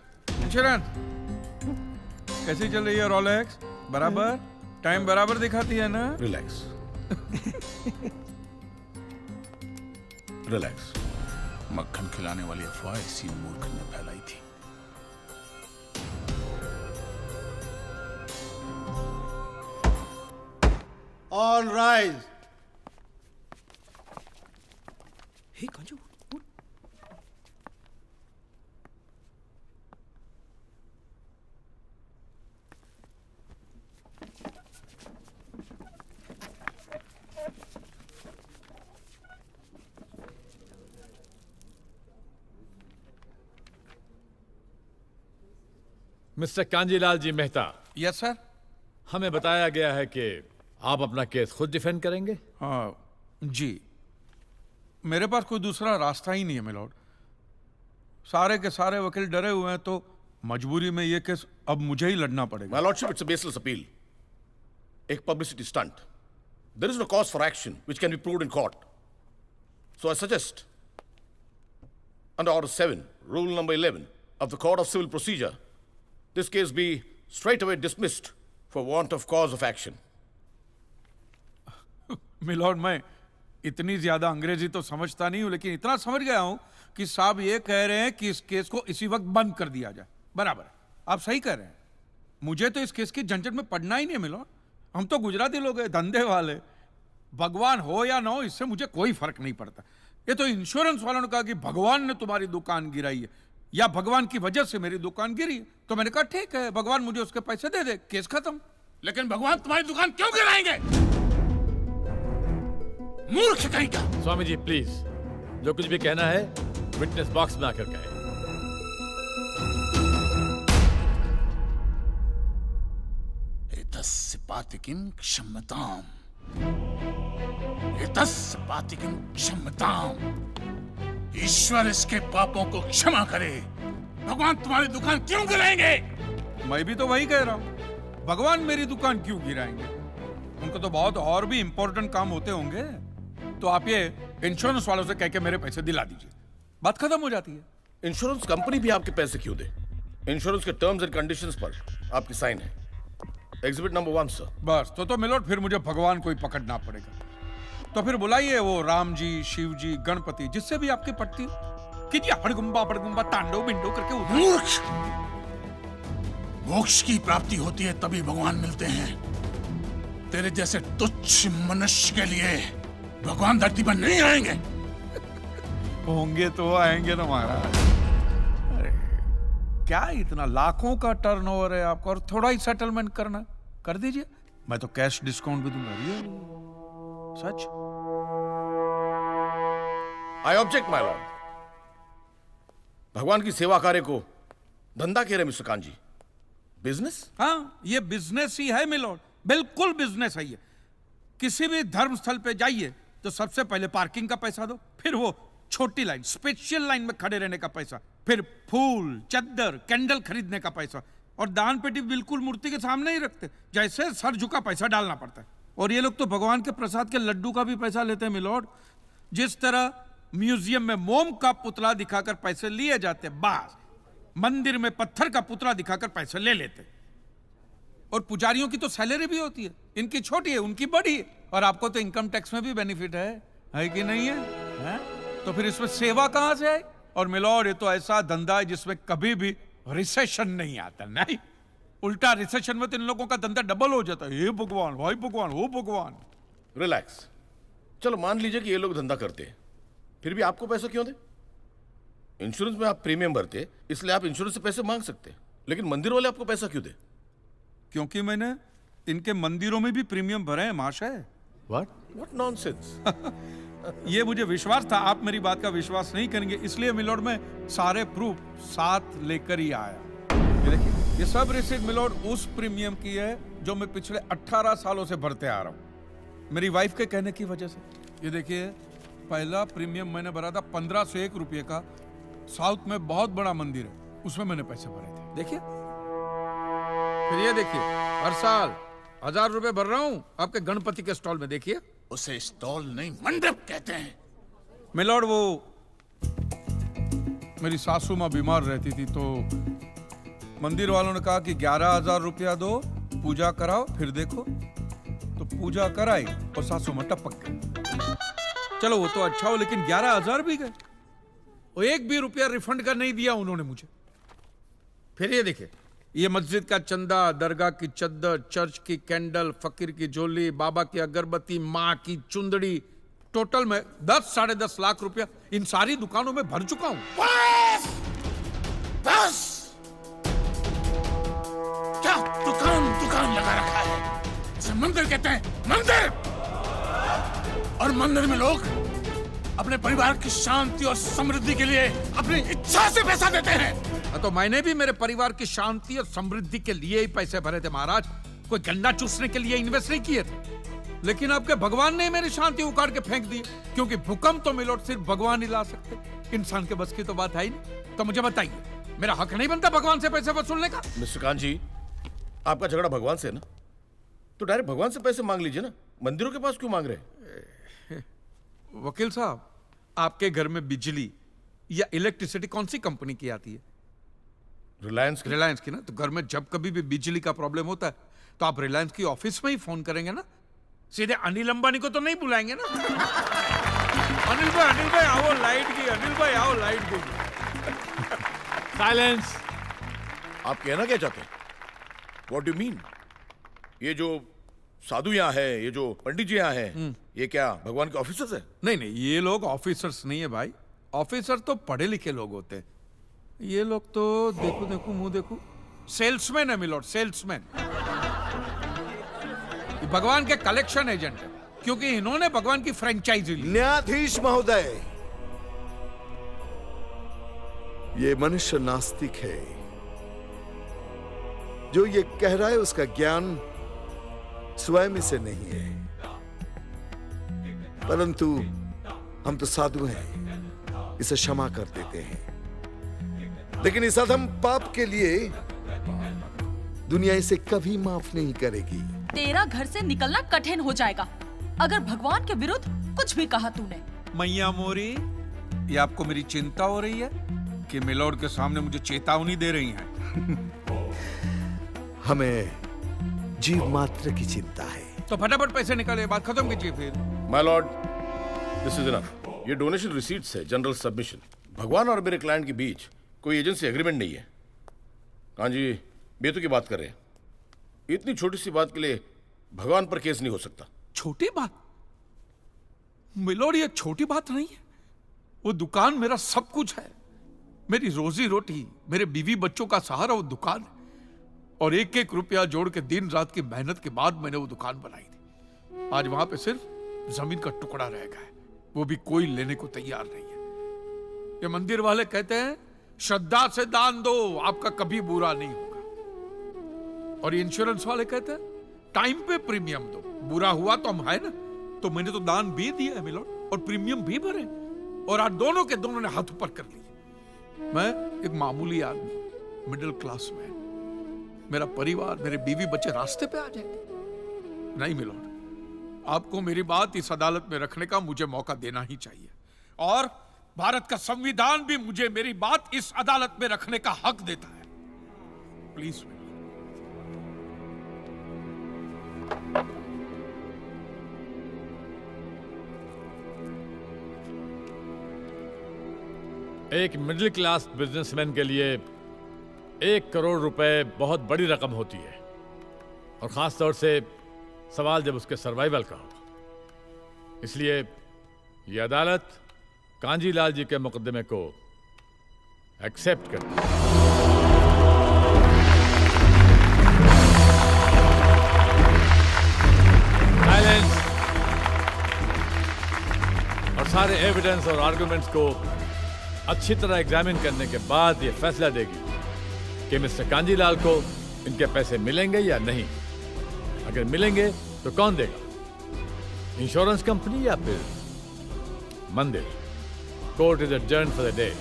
कैसी चल रही है? रोलेक्स बराबर? टाइम बराबर दिखाती है ना? Relax relax. मक्खन खिलाने वाली अफवाह इसी मूर्ख ने फैलाई थी। All rise. Hey Kanju, mister Kanjilal ji Mehta, yes sir. हमें बताया गया है कि आप अपना केस खुद डिफेंड करेंगे। हाँ जी, मेरे पास कोई दूसरा रास्ता ही नहीं है मिलॉर्ड। सारे के सारे वकील डरे हुए हैं, तो मजबूरी में ये केस अब मुझे ही लड़ना पड़ेगा। My lordship, it's a baseless appeal, एक publicity stunt. There is no cause for action which can be proved in court. So I suggest under order 7 rule number 11 of the Code of Civil Procedure, this case be straight away dismissed for want of cause of action. Milord, मैं इतनी ज्यादा अंग्रेजी तो समझता नहीं हूं, लेकिन इतना समझ गया हूं कि साहब ये कह रहे हैं कि इस केस को इसी वक्त बंद कर दिया जाए। बराबर है, आप सही कह रहे हैं। मुझे तो इस केस की झंझट में पड़ना ही नहीं है मिलॉर्ड। हम तो गुजराती लोग हैं, धंधे वाले। भगवान हो या ना हो, इससे मुझे कोई फर्क नहीं पड़ता। ये तो इंश्योरेंस वालों ने कहा कि भगवान ने तुम्हारी दुकान गिराई है या भगवान की वजह से मेरी दुकान गिरी, तो मैंने कहा ठीक है, भगवान मुझे उसके पैसे दे दे, केस खत्म। लेकिन भगवान तुम्हारी दुकान क्यों गिराएंगे? मूर्ख कहीं का। स्वामी जी प्लीज, जो कुछ भी कहना है विटनेस बॉक्स में आकर कहें। एतस्य पातिकीं क्षम्यताम्, एतस्य पातिकीं क्षम्यताम्। ईश्वर इसके पापों को क्षमा करे। भगवान तुम्हारी दुकान क्यों गिराएंगे? मैं भी तो वही कह रहा हूं, भगवान मेरी दुकान क्यों गिराएंगे? उनको तो बहुत और भी इंपॉर्टेंट काम होते होंगे। तो आप ये इंश्योरेंस वालों से कह के मेरे पैसे दिला दीजिए, बात खत्म हो जाती है। इंश्योरेंस कंपनी भी आपके पैसे क्यों दे? इंश्योरेंस के टर्म्स एंड कंडीशंस पर आपकी साइन है। Exhibit number 1 sir. बस तो मिलोट, फिर मुझे भगवान को ही पकड़ना पड़ेगा। तो फिर बुलाइए वो राम जी, शिव जी, गणपति, जिससे भी आपकी पट्टी कीजिए। हड़गुम्बा तांडव बिंडो करके उधर। मूर्ख! मोक्ष की प्राप्ति होती है तभी भगवान मिलते हैं। तेरे जैसे तुच्छ मनुष्य के लिए भगवान धरती पर नहीं आएंगे। होंगे तो आएंगे ना महाराज। अरे क्या इतना लाखों का टर्नओवर है आपका, और थोड़ा ही सेटलमेंट करना, कर दीजिए। मैं तो कैश डिस्काउंट भी दूंगा। सच। I object my lord. भगवान की सेवा कार्य को धंधा कह रहे मिस्टर कांजी, बिजनेस? हाँ, ये बिजनेस ही है मिलोड, बिल्कुल बिजनेस है ये। किसी भी धर्म स्थल पे जाइए तो सबसे पहले पार्किंग का पैसा दो, फिर वो छोटी लाइन, स्पेशल लाइन में खड़े रहने का पैसा, फिर फूल, चद्दर, कैंडल खरीदने का पैसा, और दान पेटी बिल्कुल मूर्ति के सामने ही रखते, जैसे सर झुका पैसा डालना पड़ता है। और ये लोग तो भगवान के प्रसाद के लड्डू का भी पैसा लेते हैं मिलोड। जिस तरह म्यूजियम में मोम का पुतला दिखाकर पैसे लिए जाते, बस मंदिर में पत्थर का पुतला दिखाकर पैसे ले लेते। और पुजारियों की तो सैलरी भी होती है, इनकी छोटी है, उनकी बड़ी है। और आपको तो इनकम टैक्स में भी बेनिफिट है कि नहीं है? तो फिर इसमें सेवा कहां से है? और मिलोड, ये तो ऐसा धंधा है जिसमें कभी भी रिसेशन नहीं आता। नहीं, उल्टा रिसेशन में तो इन लोगों का धंधा डबल हो जाता है। हे भगवान, भाई भगवान, हो भगवान। रिलैक्स। चलो मान लीजिए कि ये लोग धंधा करते हैं, फिर भी आपको पैसा क्यों दे? इंश्योरेंस में आप प्रीमियम भरते, इसलिए आप इंश्योरेंस से पैसे मांग सकते, लेकिन मंदिर वाले आपको पैसा क्यों दे? क्योंकि मैंने इनके मंदिरों में भी प्रीमियम भरे हैं महाशय। What nonsense! ये मुझे विश्वास था, आप मेरी बात का विश्वास नहीं करेंगे, इसलिए मिलोड में सारे प्रूफ साथ लेकर ही आया। ये देखिए, ये सब रिसीट मिलोड उस प्रीमियम की है जो मैं पिछले 18 सालों से भरते आ रहा हूँ, मेरी वाइफ के कहने की वजह से। ये देखिए, पहला प्रीमियम मैंने भरा था 1501 रुपये का, साउथ में बहुत बड़ा मंदिर है, उसमें मैंने पैसे भरे थे। देखिए, फिर ये देखिए, हर साल 1000 रुपए भर रहा हूँ आपके गणपति के स्टॉल में। देखिए, उसे स्टॉल नहीं मंडप कहते हैं। मिलोड, वो मेरी सासू माँ बीमार रहती थी, तो मंदिर वालों ने कहा कि 11,000 रुपया दो, पूजा कराओ, फिर देखो। पूजा कराई और सासू में टपक गई। चलो वो तो अच्छा हो, लेकिन 11,000 भी गए। वो एक भी रुपया रिफंड का नहीं दिया उन्होंने मुझे। फिर ये देखे, ये मस्जिद का चंदा, दरगाह की चद्दर, चर्च की कैंडल, फकीर की झोली, बाबा की अगरबत्ती, माँ की चुंदड़ी, टोटल में 10-10.5 लाख रुपया इन सारी दुकानों में भर चुका हूं। बस क्या दुकान लगा रखा है? इसे मंदिर कहते हैं, मंदिर। और मंदिर में लोग अपने परिवार की शांति और समृद्धि के लिए अपनी इच्छा से पैसा देते हैं। तो मैंने भी मेरे परिवार की शांति और समृद्धि के लिए ही पैसे भरे थे महाराज, कोई गन्ना चूसने के लिए इन्वेस्ट नहीं किए थे। लेकिन आपके भगवान ने मेरी शांति उखाड़ के फेंक दी, क्योंकि भूकंप तो मिलोट सिर्फ भगवान ही ला सकते, इंसान के बस की तो बात है ही नहीं। तो मुझे बताइए, मेरा हक नहीं बनता भगवान से पैसे वसूलने का? मिस्टर कांत जी, आपका झगड़ा भगवान से है ना, तो डायरेक्ट भगवान से पैसे मांग लीजिए ना, मंदिरों के पास क्यों मांग रहे हैं? वकील साहब, आपके घर में बिजली या इलेक्ट्रिसिटी कौन सी कंपनी की आती है? रिलायंस की ना। तो घर में जब कभी भी बिजली का प्रॉब्लम होता है तो आप रिलायंस की ऑफिस में ही फोन करेंगे ना, सीधे अनिल अंबानी को तो नहीं बुलाएंगे ना। अनिल भाई आओ लाइट की, अनिल भाई आओ लाइट की। साइलेंस। आप कहना क्या चाहते हैं? What do mean? ये जो साधु यहाँ है, ये जो पंडित जी यहाँ हैं, ये क्या भगवान के ऑफिसर्स हैं? नहीं, ये लोग ऑफिसर्स नहीं है भाई। ऑफिसर तो पढ़े लिखे लोग होते हैं, ये लोग तो देखो मुंह देखो, सेल्समैन है मिलोट, सेल्समैन। भगवान के कलेक्शन एजेंट है, क्योंकि इन्होंने भगवान की फ्रेंचाइजी ली। न्यायाधीश महोदय, ये मनुष्य नास्तिक है। जो ये कह रहा है उसका ज्ञान स्वयं से नहीं है, परंतु हम तो साधु हैं, इसे क्षमा कर देते हैं। लेकिन इस अधम पाप के लिए दुनिया इसे कभी माफ नहीं करेगी। तेरा घर से निकलना कठिन हो जाएगा अगर भगवान के विरुद्ध कुछ भी कहा तूने। मैया मोरी, ये आपको मेरी चिंता हो रही है कि मिलोड के सामने मुझे चेतावनी दे रही हैं? हमें जीव मात्र की चिंता है। तो फटाफट पैसे निकाले, बात खत्म कीजिए फिर। My Lord, this is enough. ये डोनेशन रिसीट्स है, जनरल सबमिशन। भगवान और मेरे क्लाइंट के बीच कोई एजेंसी एग्रीमेंट नहीं है। कांत जी बेतु की बात कर रहे हैं, इतनी छोटी सी बात के लिए भगवान पर केस नहीं हो सकता। छोटी बात मिलोड, ये छोटी बात नहीं है। वो दुकान मेरा सब कुछ है, मेरी रोजी रोटी, मेरे बीवी बच्चों का सहारा वो दुकान है। और एक एक रुपया जोड़ के दिन रात की मेहनत के बाद मैंने वो दुकान बनाई थी। आज वहां पे सिर्फ जमीन का टुकड़ा रह गया है, वो भी कोई लेने को तैयार नहीं है। ये मंदिर वाले कहते हैं श्रद्धा से दान दो, आपका कभी बुरा नहीं होगा। और ये इंश्योरेंस वाले कहते हैं टाइम पे प्रीमियम दो, बुरा हुआ तो हम है ना। तो मैंने तो दान भी दिया है मिलोड, और प्रीमियम भी भरे, और आज दोनों के दोनों ने हाथ ऊपर कर लिए। मैं एक मामूली आदमी, मिडिल क्लास मैन, मेरा परिवार, मेरे बीवी बच्चे रास्ते पे आ जाएंगे। नहीं मिलोड, आपको मेरी बात इस अदालत में रखने का मुझे मौका देना ही चाहिए, और भारत का संविधान भी मुझे मेरी बात इस अदालत में रखने का हक देता है। प्लीज। एक मिडिल क्लास बिजनेसमैन के लिए 1 करोड़ रुपए बहुत बड़ी रकम होती है, और खास तौर से सवाल जब उसके सर्वाइवल का हो। इसलिए यह अदालत कांजी लाल जी के मुकदमे को एक्सेप्ट करती है। साइलेंस। और सारे एविडेंस और आर्गुमेंट्स को अच्छी तरह एग्जामिन करने के बाद यह फैसला देगी कि मिस्टर कांजीलाल को इनके पैसे मिलेंगे या नहीं। अगर मिलेंगे तो कौन देगा, इंश्योरेंस कंपनी या फिर मंदिर? Court is adjourned for the day.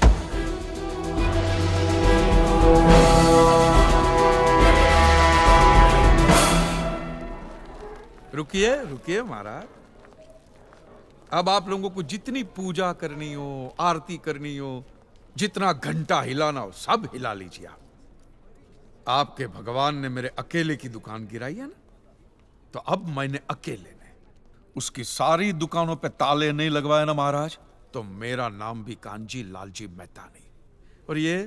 रुकिए महाराज, अब आप लोगों को जितनी पूजा करनी हो, आरती करनी हो, जितना घंटा हिलाना हो, सब हिला लीजिए आप। आपके भगवान ने मेरे अकेले की दुकान गिराई है ना, तो अब मैंने अकेले उसकी सारी दुकानों पे ताले नहीं लगवाए ना महाराज, तो मेरा नाम भी कांजी लालजी मेहता नहीं। और ये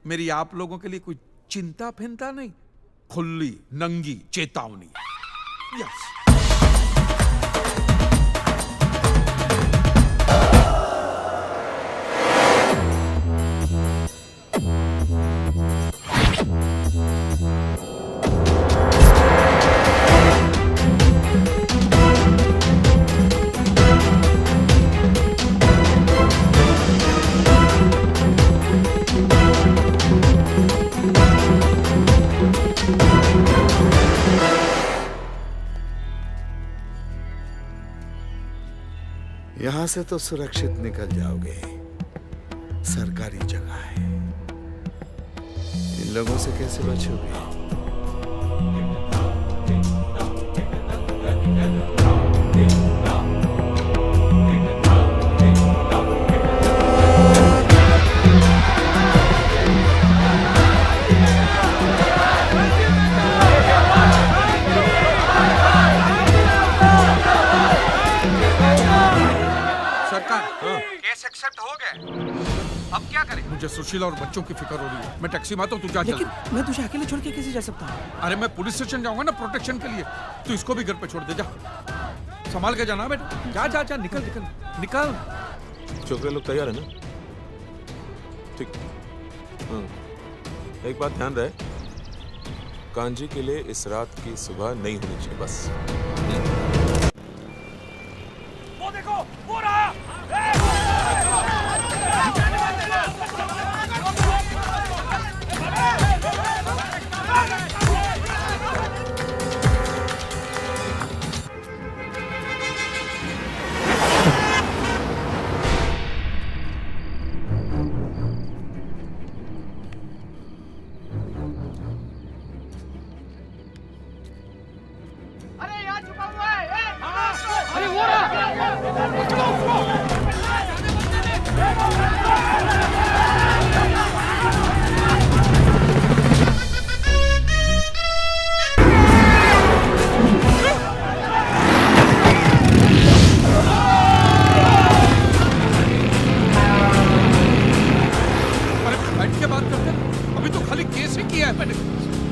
मेरी आप लोगों के लिए कोई चिंता फिंता नहीं, खुली नंगी चेतावनी। यस। यहां से तो सुरक्षित निकल जाओगे, सरकारी जगह है, इन लोगों से कैसे बचोगे? केस एक्सेप्ट हो गए, अब क्या करें? मुझे सुशीला और बच्चों की फिक्र हो रही है। मैं टैक्सी में आता हूँ, तू जा। लेकिन मैं तुझे अकेले छोड़ के कैसे जा सकता हूँ? अरे मैं पुलिस स्टेशन जाऊंगा ना प्रोटेक्शन के लिए, तू इसको भी घर पे छोड़ दे। जा, संभाल के जाना बेटा। जा जा जा, निकल निकल निकल। छोकरे लोग तैयार है ना? ठीक। हाँ, एक बात ध्यान रहे, कांजी के लिए इस रात की सुबह नहीं होनी चाहिए बस। वो देखो, वो रहा।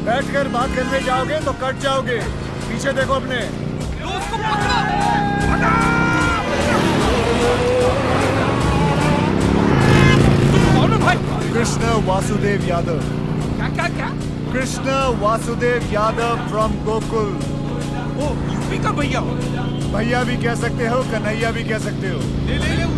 बैठकर बात करने जाओगे तो कट जाओगे। पीछे देखो अपने। कृष्ण वासुदेव यादव। क्या क्या क्या? कृष्ण वासुदेव यादव फ्रॉम गोकुल। ओ यूपी का भैया हो? भैया भी कह सकते हो, कन्हैया भी कह सकते हो। ले ले ले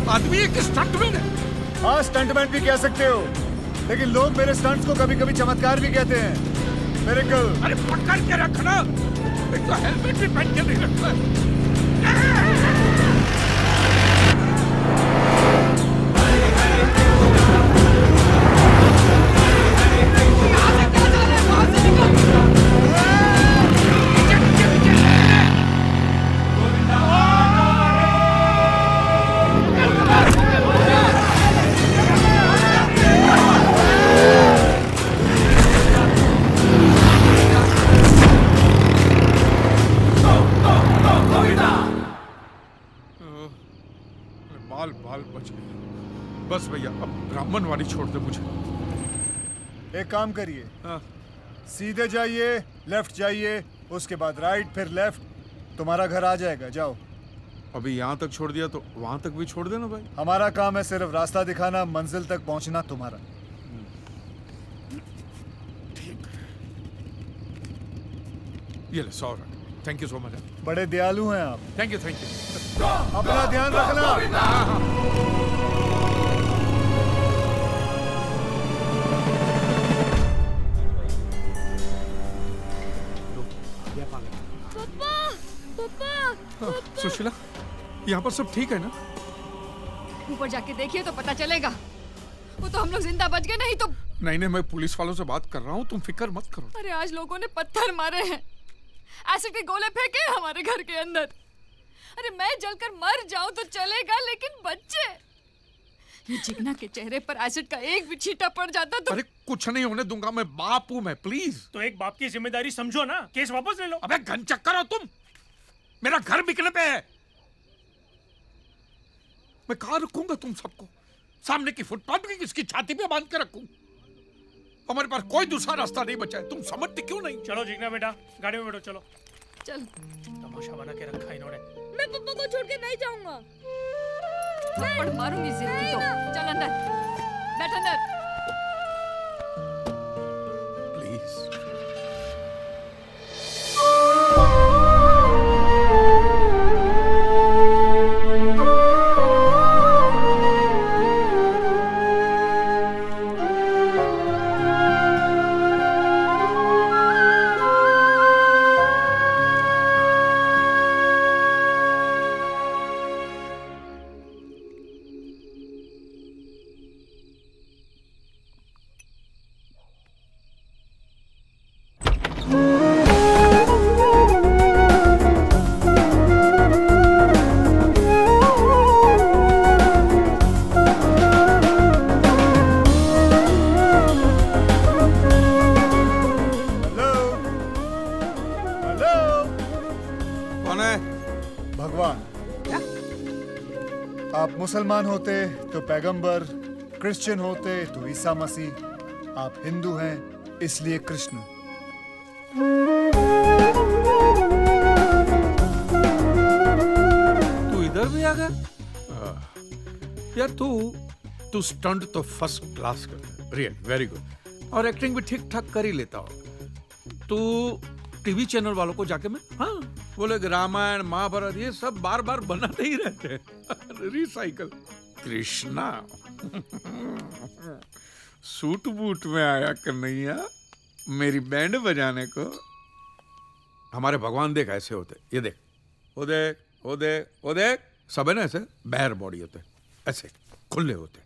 आदमी एक स्टंटमैन है। हाँ, स्टंटमैन भी कह सकते हो, लेकिन लोग मेरे स्टंट्स को कभी कभी चमत्कार भी कहते हैं। मेरे कल अरे पकड़ के रखना, एक तो हेलमेट भी पहन के नहीं रखता। बाल बाल बच गए। बस भैया अब ब्राह्मण वाली छोड़ दे मुझे। एक काम करिए, सीधे जाइए, लेफ्ट जाइए, उसके बाद राइट, फिर लेफ्ट, तुम्हारा घर आ जाएगा। जाओ। अभी यहाँ तक छोड़ दिया तो वहां तक भी छोड़ देना भाई। हमारा काम है सिर्फ रास्ता दिखाना, मंजिल तक पहुंचना तुम्हारा। ठीक। ये ले 100। Thank you so much. बड़े दयालु हैं आप। Thank you thank you. अपना ध्यान रखना। सुशीला यहाँ पर सब ठीक है ना? ऊपर जाके देखिए तो पता चलेगा। वो तो हम लोग जिंदा बच गए, नहीं तो। नहीं, मैं पुलिस वालों से बात कर रहा हूँ, तुम फिक्र मत करो। अरे आज लोगों ने पत्थर मारे हैं, एसिड के गोले फेंके हमारे घर के अंदर। अरे मैं जलकर मर जाऊं तो चलेगा, लेकिन बच्चे, ये जिग्ना के चेहरे पर एसिड का एक भी छींटा पड़ जाता तो। अरे कुछ नहीं होने दूंगा, मैं बाप हूँ मैं, प्लीज। तो एक बाप की जिम्मेदारी समझो ना, केस वापस ले लो। अबे घन चक्कर हो तुम, मेरा घर बिकने पे है। मैं कहाँ रखूंगा तुम सबको? सामने की फुटपाथ की किसकी छाती पे बांध के रखूं? हमारे पास कोई दूसरा रास्ता नहीं बचा है, तुम समझते क्यों नहीं? चलो जिग्ना बेटा, गाड़ी में बैठो, चलो। चल। तमाशा बना के रखा इन्होंने। मैं पप्पा को छोड़ के नहीं जाऊंगा। थप्पड़ मारूंगी जिंदगी को। चल अंदर, बैठ अंदर। प्लीज। मुसलमान होते तो पैगंबर, क्रिश्चियन होते तो ईसा मसीह, आप हिंदू हैं इसलिए कृष्ण। तू इधर भी आ गया? यार तू स्टंट तो फर्स्ट क्लास करता है, रियल वेरी गुड, और एक्टिंग भी ठीक ठाक कर ही लेता हो। तू टीवी चैनल वालों को जाके मैं बोले कि रामायण महाभारत ये सब बार बार बनाते ही रहते हैं, रिसाइकल। कृष्णा सूट बूट में आया कन्हैया मेरी बैंड बजाने को। हमारे भगवान देख ऐसे होते, ये देख, वो देख, वो देख, वो देख, सब है ना ऐसे बैर बॉडी होते, ऐसे खुले होते,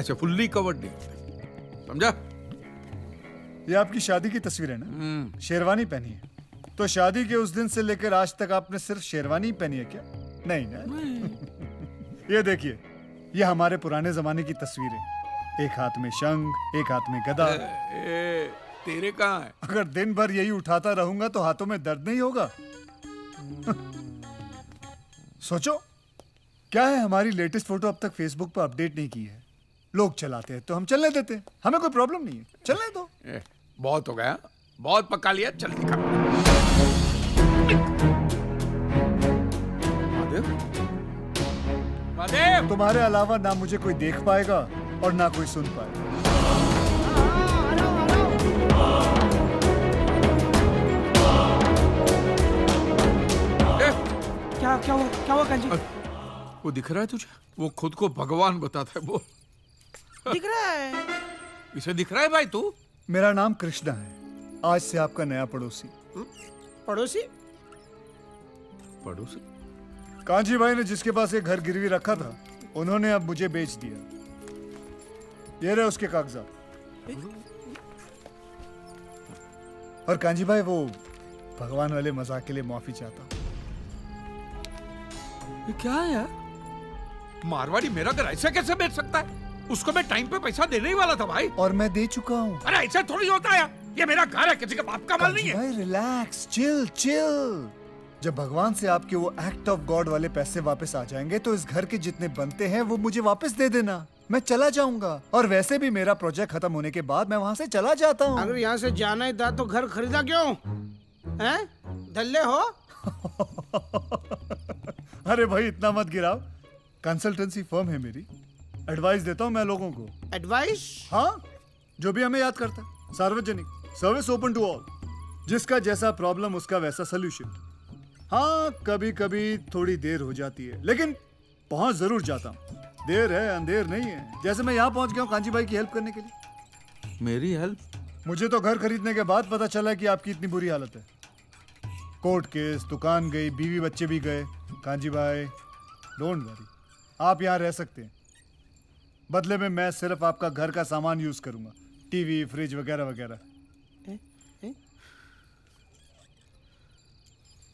ऐसे फुल्ली कवर्ड नहीं होते, समझा? ये आपकी शादी की तस्वीर है ना? शेरवानी पहनी है, तो शादी के उस दिन से लेकर आज तक आपने सिर्फ शेरवानी पहनी है क्या? नहीं ना? ये देखिए, ये हमारे पुराने जमाने की तस्वीर है। एक हाथ में शंख, एक हाथ में गदा। तेरे कहाँ है? अगर दिन भर यही उठाता रहूंगा तो हाथों में दर्द नहीं होगा? सोचो, क्या है हमारी लेटेस्ट फोटो अब तक फेसबुक पर अपडेट नहीं की है। लोग चलाते हैं तो हम चलने देते हैं, हमें कोई प्रॉब्लम नहीं है, चलने दो। बहुत हो गया, बहुत पका लिया, चल दिखा। महादेव, तुम्हारे अलावा ना मुझे कोई देख पाएगा और ना कोई सुन पाएगा। क्या हुआ कांजी? वो दिख रहा है तुझे? वो खुद को भगवान बताता है, वो दिख रहा है। इसे दिख रहा है भाई तू? मेरा नाम कृष्णा है, आज से आपका नया पड़ोसी। पड़ोसी? पड़ोसी? कांजी भाई ने जिसके पास एक घर गिरवी रखा था, उन्होंने अब मुझे बेच दिया। ये रहे उसके कागजात। और कांजी भाई, वो भगवान वाले मजाक के लिए माफी चाहता हूँ। ये क्या है यार? मारवाड़ी मेरा घर ऐसे कैसे बेच सकता है? उसको मैं टाइम पे पैसा देने ही वाला था भाई। और मैं दे चुका हूँ। अरे ऐसे थोड़ी होता है, ये मेरा घर है, किसी का बाप का माल नहीं है। भाई रिलैक्स, चिल चिल। जब भगवान से आपके वो एक्ट ऑफ गॉड वाले पैसे वापस आ जाएंगे तो इस घर के जितने बनते हैं वो मुझे वापस दे देना, मैं चला जाऊंगा। और वैसे भी मेरा प्रोजेक्ट खत्म होने के बाद मैं वहाँ से चला जाता हूँ। अगर यहाँ से जाना ही था तो घर खरीदा क्यों? हैं? दल्ले हो? अरे भाई इतना मत गिराओ, कंसल्टेंसी फर्म है मेरी, एडवाइस देता हूँ मैं लोगों को। एडवाइस? हाँ, जो भी हमें याद करता है। सार्वजनिक, सर्विस ओपन टू ऑल, जिसका जैसा प्रॉब्लम उसका वैसा सोल्यूशन। हाँ, कभी कभी थोड़ी देर हो जाती है, लेकिन पहुंच जरूर जाता हूँ। देर है अंधेर नहीं है। जैसे मैं यहाँ पहुंच गया हूँ कांजी भाई की हेल्प करने के लिए। मेरी हेल्प? मुझे तो घर खरीदने के बाद पता चला कि आपकी इतनी बुरी हालत है। कोर्ट केस, दुकान गई, बीवी बच्चे भी गए। कांजी भाई डोंट वरी, आप यहाँ रह सकते हैं। बदले में मैं सिर्फ आपका घर का सामान यूज करूंगा, टीवी, फ्रिज वगैरह वगैरह।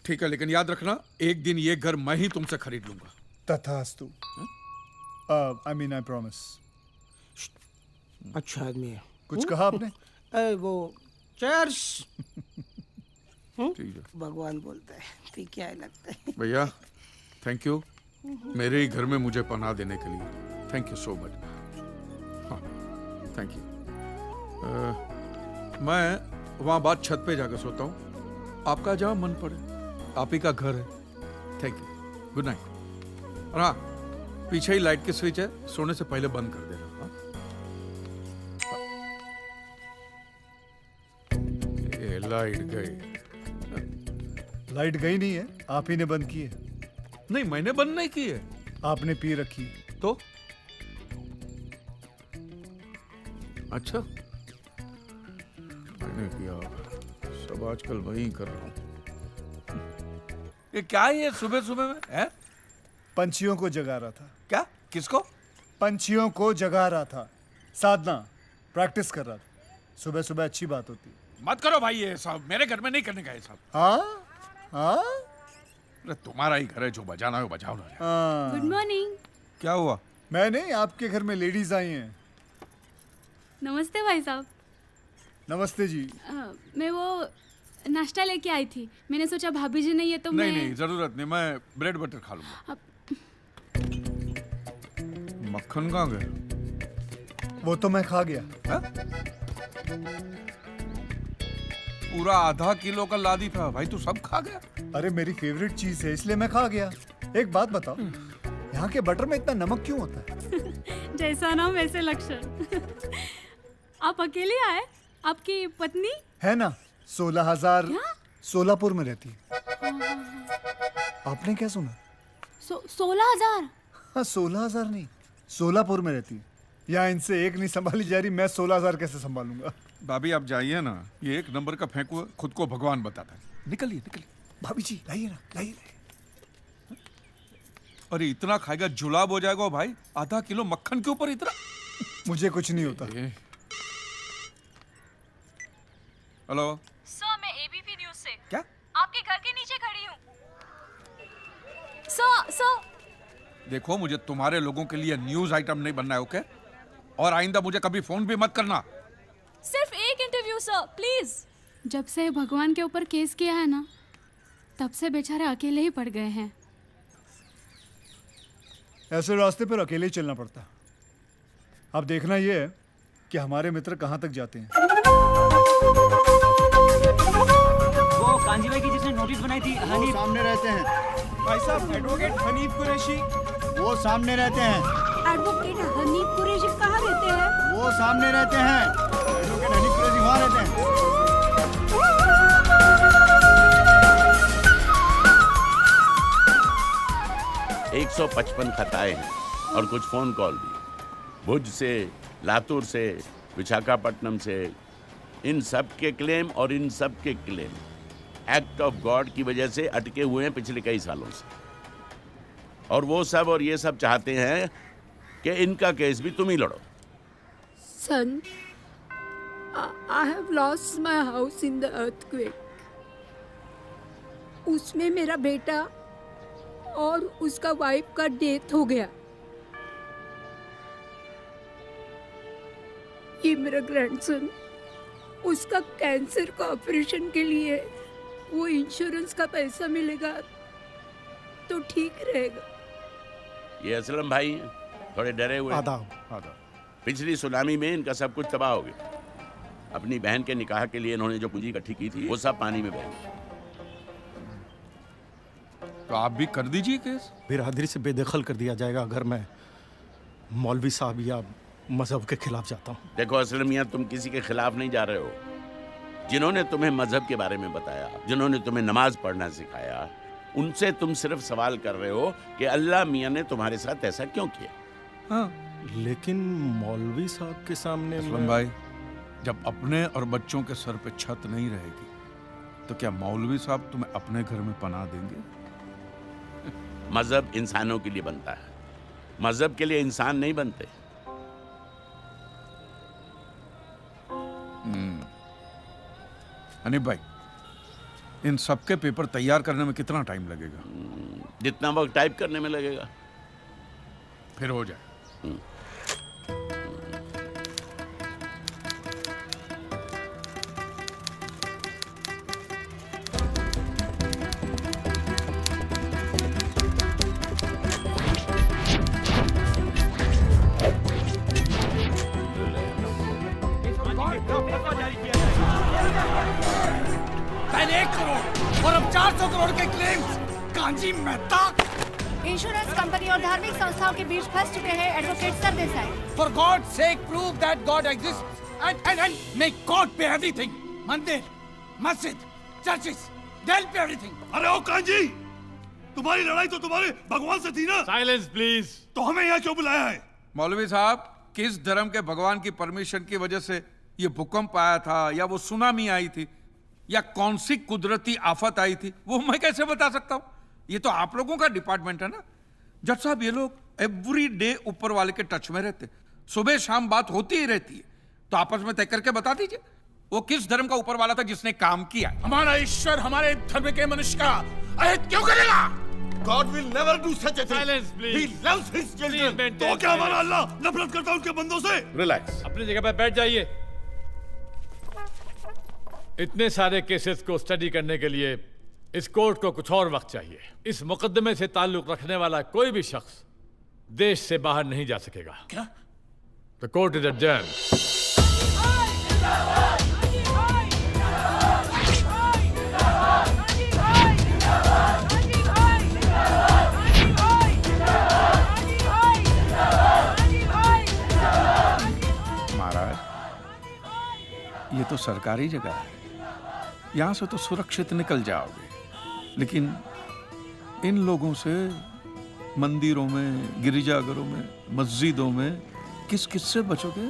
ठीक है, लेकिन याद रखना एक दिन ये घर मैं ही तुमसे खरीद लूंगा। तथास्तु। I mean I promise. अच्छा आदमी है। कुछ कहा आपने? वो चर्च। ठीक है भगवान बोलता है, ठीक क्या लगता है। भैया, थैंक यू मेरे ही घर में मुझे पनाह देने के लिए। Thank you so much. हाँ, थैंक यू। मैं वहाँ बात छत पे जाकर सोता हूँ, आपका जहाँ मन पड़े, आप ही का घर है। Thank you, good night. और हाँ, पीछे ही लाइट की स्विच है, सोने से पहले बंद कर देना। हाँ? ये लाइट गई। लाइट गई नहीं है, आप ही ने बंद की है। नहीं, मैंने बंद नहीं की है। आपने पी रखी तो? अच्छा, मैंने किया। सब आजकल वही कर रहा हूँ। ये क्या है ये सुबह सुबह में है? पंछियों को जगा रहा था। क्या? किसको? पंछियों को जगा रहा था। साधना, प्रैक्टिस कर रहा था। सुबह सुबह अच्छी बात होती है। मत करो भाई ये सब, मेरे घर में नहीं करने का ये सब। हाँ हाँ, अरे तुम्हारा ही घर है, जो बजाना है वो बजाओ ना। हाँ। Good morning. क्या हुआ? मैं नहीं, आपके घर में लेडीज आई हैं। नमस्ते भाई साहब। नमस्ते जी। मैं वो नाश्ता लेके आई थी, मैंने सोचा भाभी जी नहीं है तो नहीं नहीं, जरूरत नहीं, मैं ब्रेड बटर खा लूंगा। मक्खन कहाँ गया? वो तो मैं खा गया। हा? पूरा आधा किलो का लादी था भाई, तू सब खा गया? अरे मेरी फेवरेट चीज है, इसलिए मैं खा गया। एक बात बताओ, यहाँ के बटर में इतना नमक क्यों होता है? जैसा नाम वैसे लक्षण। आप अकेले आए? आपकी पत्नी है ना, 16,000 सोलापुर में रहती है। आपने क्या सुना? 16,000? हाँ, 16,000 नहीं, सोलापुर में रहती है। यहाँ इनसे एक नहीं संभाली जा रही, मैं 16,000 कैसे संभालूंगा? भाभी आप जाइए ना, ये एक नंबर का फेंकू, खुद को भगवान बताता है। निकलिए निकलिए। भाभी जी लाइए ना, लाइए। अरे इतना खाएगा जुलाब हो जाएगा भाई, आधा किलो मक्खन के ऊपर इतना। मुझे कुछ नहीं होता। हेलो सर, मैं एबीपी न्यूज से। क्या? आपके घर के नीचे खड़ी हूँ। सर देखो, मुझे तुम्हारे लोगों के लिए न्यूज आइटम नहीं बनना है, ओके? और आइंदा मुझे कभी फोन भी मत करना। सिर्फ एक इंटरव्यू सर, प्लीज। जब से भगवान के ऊपर केस किया है ना, तब से बेचारे अकेले ही पड़ गए हैं। ऐसे रास्ते पर अकेले ही चलना पड़ता। अब देखना ये है कि हमारे मित्र कहाँ तक जाते हैं। वो कांजी भाई की जिसने नोटिस बनाई थी, वो सामने रहते हैं। भाई साहब, एडवोकेट हनीफ कुरैशी। वो सामने रहते हैं। एडवोकेट हनीफ कुरैशी कहाँ रहते हैं? वो सामने रहते हैं। एडवोकेट हनीफ कुरैशी वहाँ रहते हैं। 155 खताएं हैं और कुछ फोन कॉल भी, भुज से, लातूर से, विशाखापट्टनम से। इन सब के क्लेम और इन सब के क्लेम एक्ट ऑफ गॉड की वजह से अटके हुए हैं पिछले कई सालों से। और वो सब और ये सब चाहते हैं कि इनका केस भी तुम ही लड़ो। Son, I have lost my house in the earthquake. उसमें मेरा बेटा और उसका वाइफ का डेथ हो गया। ये मेरा ग्रैंडसन, उसका कैंसर का ऑपरेशन के लिए वो इंश्योरेंस का पैसा मिलेगा तो ठीक रहेगा। ये असलम भाई हैं, थोड़े डरे हुए। आदाब। पिछली सुनामी में इनका सब कुछ तबाह हो गया। अपनी बहन के निकाह के लिए इन्होंने जो पूंजी इकट्ठी की थी वो सब पानी में बह गई। तो आप भी कर दीजिए केस। बिरादरी से बेदखल कर दिया जाएगा अगर मैं मौलवी साहब या मजहब के खिलाफ जाता हूँ। देखो असलम मियां, तुम किसी के खिलाफ नहीं जा रहे हो। जिन्होंने तुम्हें मजहब के बारे में बताया, जिन्होंने तुम्हें नमाज पढ़ना सिखाया, उनसे तुम सिर्फ सवाल कर रहे हो कि अल्लाह मियां ने तुम्हारे साथ ऐसा क्यों किया। हाँ, लेकिन मौलवी साहब के सामने असलम भाई, जब अपने और बच्चों के सर पे छत नहीं रहेगी तो क्या मौलवी साहब तुम्हें अपने घर में पनाह देंगे? मजहब इंसानों के लिए बनता है, मजहब के लिए इंसान नहीं बनते। अनिप भाई, इन सबके पेपर तैयार करने में कितना टाइम लगेगा? जितना वक्त टाइप करने में लगेगा। फिर हो जाए। पहले 1 करोड़ और अब 400 करोड़ के claims. Kanji Mehta. Insurance company और धार्मिक संस्थाओं के बीच फंस चुके हैं advocate Sardesai. For God's sake, prove that God exists and make God pay everything. मंदिर, मस्जिद, चर्चेस, they'll pay everything. अरे ओ कांजी, तुम्हारी लड़ाई तो तुम्हारे भगवान से थी ना? Silence please. तो हमें यहाँ क्यों बुलाया है? मौलवी साहब, किस धर्म के भगवान की परमिशन की वजह से ये भूकंप आया था, या वो सुनामी आई थी, या कौन सी कुदरती आफत आई थी, वो मैं कैसे बता सकता हूँ? ये तो आप लोगों का डिपार्टमेंट है ना। जज साहब, ये लोग एवरी डे ऊपर वाले के टच में रहते, सुबह शाम बात होती ही रहती है, तो आपस में तय करके बता दीजिए वो किस धर्म का ऊपर वाला था जिसने काम किया। हमारा ईश्वर हमारे धर्म के मनुष्य का अहित क्यों करेगा? God will never do such a thing. Silence, please. He loves his children. तो क्या हमारा अल्लाह नफरत करता है उनके बंदों से? रिलैक्स, अपनी जगह पर बैठ जाइए। इतने सारे केसेस को स्टडी करने के लिए इस कोर्ट को कुछ और वक्त चाहिए। इस मुकदमे से ताल्लुक रखने वाला कोई भी शख्स देश से बाहर नहीं जा सकेगा। क्या? The court is adjourned. महाराज, ये तो सरकारी जगह है, यहां से तो सुरक्षित निकल जाओगे, लेकिन इन लोगों से मंदिरों में, गिरिजाघरों में, मस्जिदों में किस किस से बचोगे?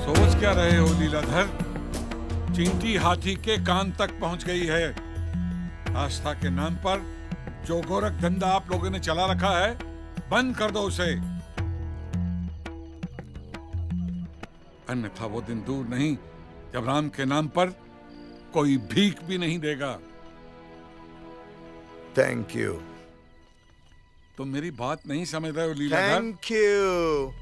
सोच क्या रहे हो लीलाधर? चींटी हाथी के कान तक पहुंच गई है। आस्था के नाम पर जो गोरख धंधा आप लोगों ने चला रखा है, बंद कर दो उसे, अन्यथा वो दिन दूर नहीं जब राम के नाम पर कोई भीख भी नहीं देगा। Thank you. तुम मेरी बात नहीं समझ रहे हो लीलाधर? Thank you.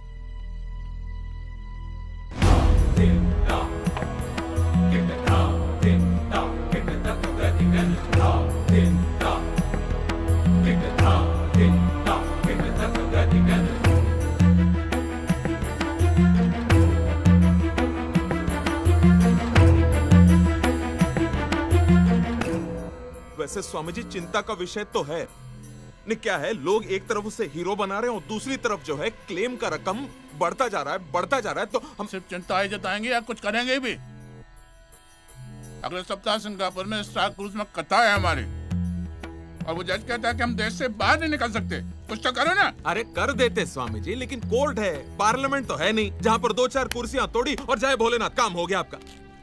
वैसे स्वामी जी, चिंता का विषय तो है नहीं, क्या है, लोग एक तरफ उसे हीरो बना रहे हैं और दूसरी तरफ जो है क्लेम का रकम बढ़ता जा रहा है, तो हम सिर्फ चिंता ही जताएंगे या कुछ करेंगे भी? अगले सप्ताह सिंगापुर में स्टार क्रूज में कथा है हमारी, और वो जज कहता है कि हम देश से बाहर नहीं निकल सकते। कुछ तो करो ना। अरे कर देते स्वामी जी, लेकिन कोर्ट है, पार्लियामेंट तो है नहीं जहाँ पर 2-4 कुर्सियां तोड़ी और जय भोलेनाथ, काम हो गया आपका।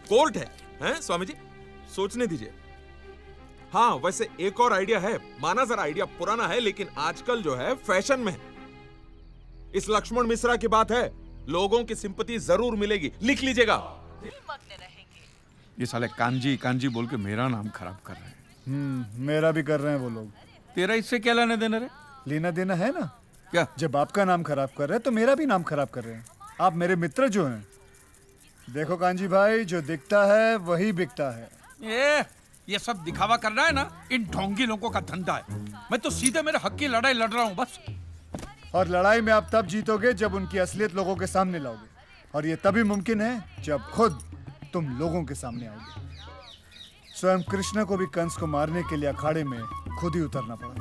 कोर्ट है स्वामी जी, सोचने दीजिए। हाँ, वैसे एक और आइडिया है, माना जरा आइडिया पुराना है, लेकिन आजकल जो है फैशन में है। इस लक्ष्मण मिश्रा की बात है, लोगों की सिंपैथी जरूर मिलेगी, लिख लीजिएगा। ये साले कांजी कांजी बोल के मेरा नाम खराब कर रहे हैं। मेरा भी कर रहे हैं वो लोग। तेरा इससे क्या लेना देना रे? लेना देना है ना। क्या? जब आपका नाम खराब कर रहे हैं तो मेरा भी नाम खराब कर रहे हैं। आप मेरे मित्र जो हैं। देखो कांजी भाई, जो दिखता है वही बिकता है। ये सब दिखावा करना है ना, इन ढोंगी लोगों का धंधा है। मैं तो सीधे मेरे हक की लड़ाई लड़ रहा हूँ बस। और लड़ाई में आप तब जीतोगे जब उनकी असलियत लोगों के सामने लाओगे, और ये तभी मुमकिन है जब खुद तुम लोगों के सामने आओगे। स्वयं कृष्ण को भी कंस को मारने के लिए अखाड़े में खुद ही उतरना पड़ा।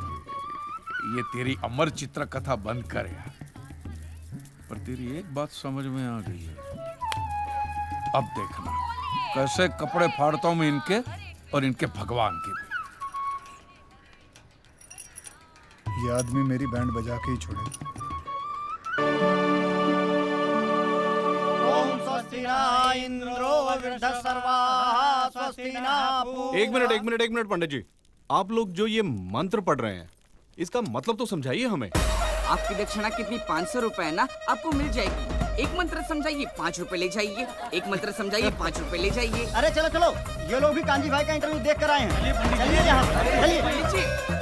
ये तेरी अमर चित्र कथा बंद कर यार। पर तेरी एक बात समझ में आ गई है, अब देखना कैसे कपड़े फाड़ता हूं मैं इनके और इनके भगवान की भी। ये आदमी मेरी बैंड बजा के ही छोड़े। ओम स्वस्ति न इंद्रो वृद्धस्सर्वाः स्वस्ति न एक मिनट पंडित जी, आप लोग जो ये मंत्र पढ़ रहे हैं इसका मतलब तो समझाइए हमें। आपकी दक्षिणा कितनी 500 रुपए है ना, आपको मिल जाएगी। एक मंत्र समझाइए 5 रुपए ले जाइए, एक मंत्र समझाइए 5 रुपए ले जाइए। अरे चलो चलो, ये लोग भी कांजी भाई का इंटरव्यू देख कर आए हैं। चलिए यहाँ, चलिए।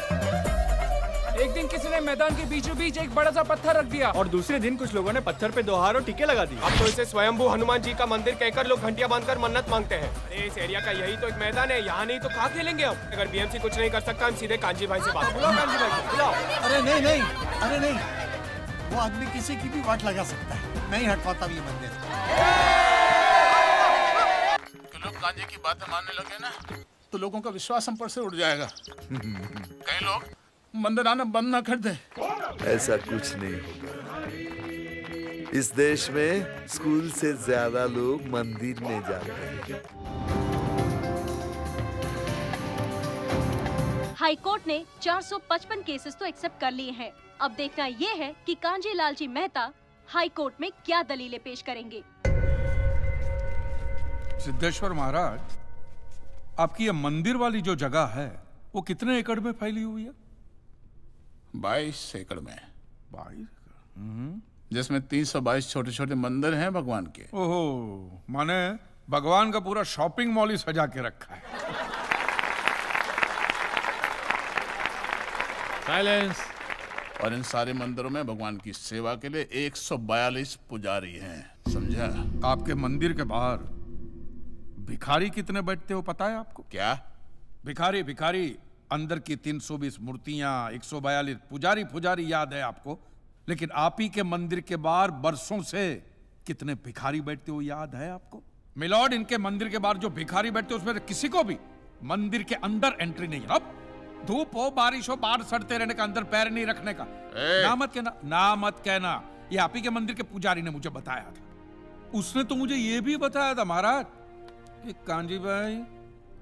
एक दिन किसी ने मैदान के बीचों बीच एक बड़ा सा पत्थर रख दिया और दूसरे दिन कुछ लोगों ने पत्थर पे दोहार और टीके लगा दी। अब तो इसे स्वयंभू हनुमान जी का मंदिर कहकर लोग घंटियां बांधकर मन्नत मांगते हैं। अरे इस एरिया का यही तो एक मैदान है, यहाँ नहीं तो कहाँ खेलेंगे हम? अगर बीएमसी कुछ नहीं कर सकता, हम सीधे कांजी भाई से बात बुलाओ। कांजी भाई को बुलाओ। अरे नहीं, वो आदमी किसी की भी वाट लगा सकता है, नहीं हट पाता ये मंदिर। तो लोग कांजी की बातें मानने लगे ना, तो लोगों का विश्वास हम पर से उड़ जाएगा। कई लोग मंदिर आना बंद ना कर दे। ऐसा कुछ नहीं होगा। इस देश में स्कूल से ज्यादा लोग मंदिर में जाते हैं। हाई कोर्ट ने 455 केसेस तो एक्सेप्ट कर लिए हैं। अब देखना ये है कि कांजी लालजी मेहता हाई कोर्ट में क्या दलीलें पेश करेंगे। सिद्धेश्वर महाराज, आपकी ये मंदिर वाली जो जगह है वो कितने एकड़ में फैली हुई है? 22 एकड़ में। 22? जिसमें 322 छोटे छोटे मंदिर हैं भगवान के। ओहो, माने भगवान का पूरा शॉपिंग मॉल ही सजा के रखा है। साइलेंस। और इन सारे मंदिरों में भगवान की सेवा के लिए 142 पुजारी हैं, समझा? आपके मंदिर के बाहर भिखारी कितने बैठते हो पता है आपको? क्या? भिखारी अंदर की 320 मूर्तियां, 142 पुजारी याद है आपको, लेकिन आप ही के मंदिर के बाहर बरसों से कितने भिखारी बैठते हो याद है आपको? मिलॉर्ड, इनके मंदिर के बाहर जो भिखारी बैठते हो उसमें किसी को भी मंदिर के अंदर एंट्री नहीं है। अब धूप हो बारिश हो बाहर सड़ते रहने का, अंदर पैर नहीं रखने का। ना मत कहना। ये आप ही के मंदिर के पुजारी ने मुझे बताया था। उसने तो मुझे ये भी बताया था महाराज कि कांजी भाई,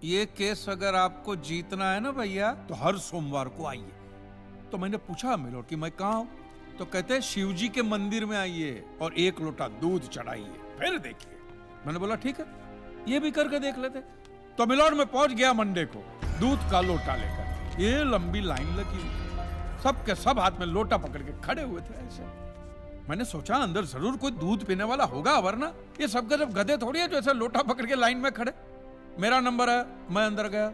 ये केस अगर आपको जीतना है ना भैया, तो हर सोमवार को आइए। तो मैंने पूछा मिलोड कि मैं कहाँ हूं? तो कहते हैं शिव जी के मंदिर में आइए और 1 लोटा दूध चढ़ाइए, फिर देखिए। मैंने बोला ठीक है, ये भी करके देख लेते। तो मिलोड में पहुंच गया मंडे को दूध का लोटा लेकर। ये लंबी लाइन लगी, सबके सब हाथ में लोटा पकड़ के खड़े हुए थे ऐसे। मैंने सोचा अंदर जरूर कोई दूध पीने वाला होगा, वरना ये सबके सब गधे थोड़ी है जो ऐसे लोटा पकड़ के लाइन में खड़े। मेरा नंबर है, मैं अंदर गया।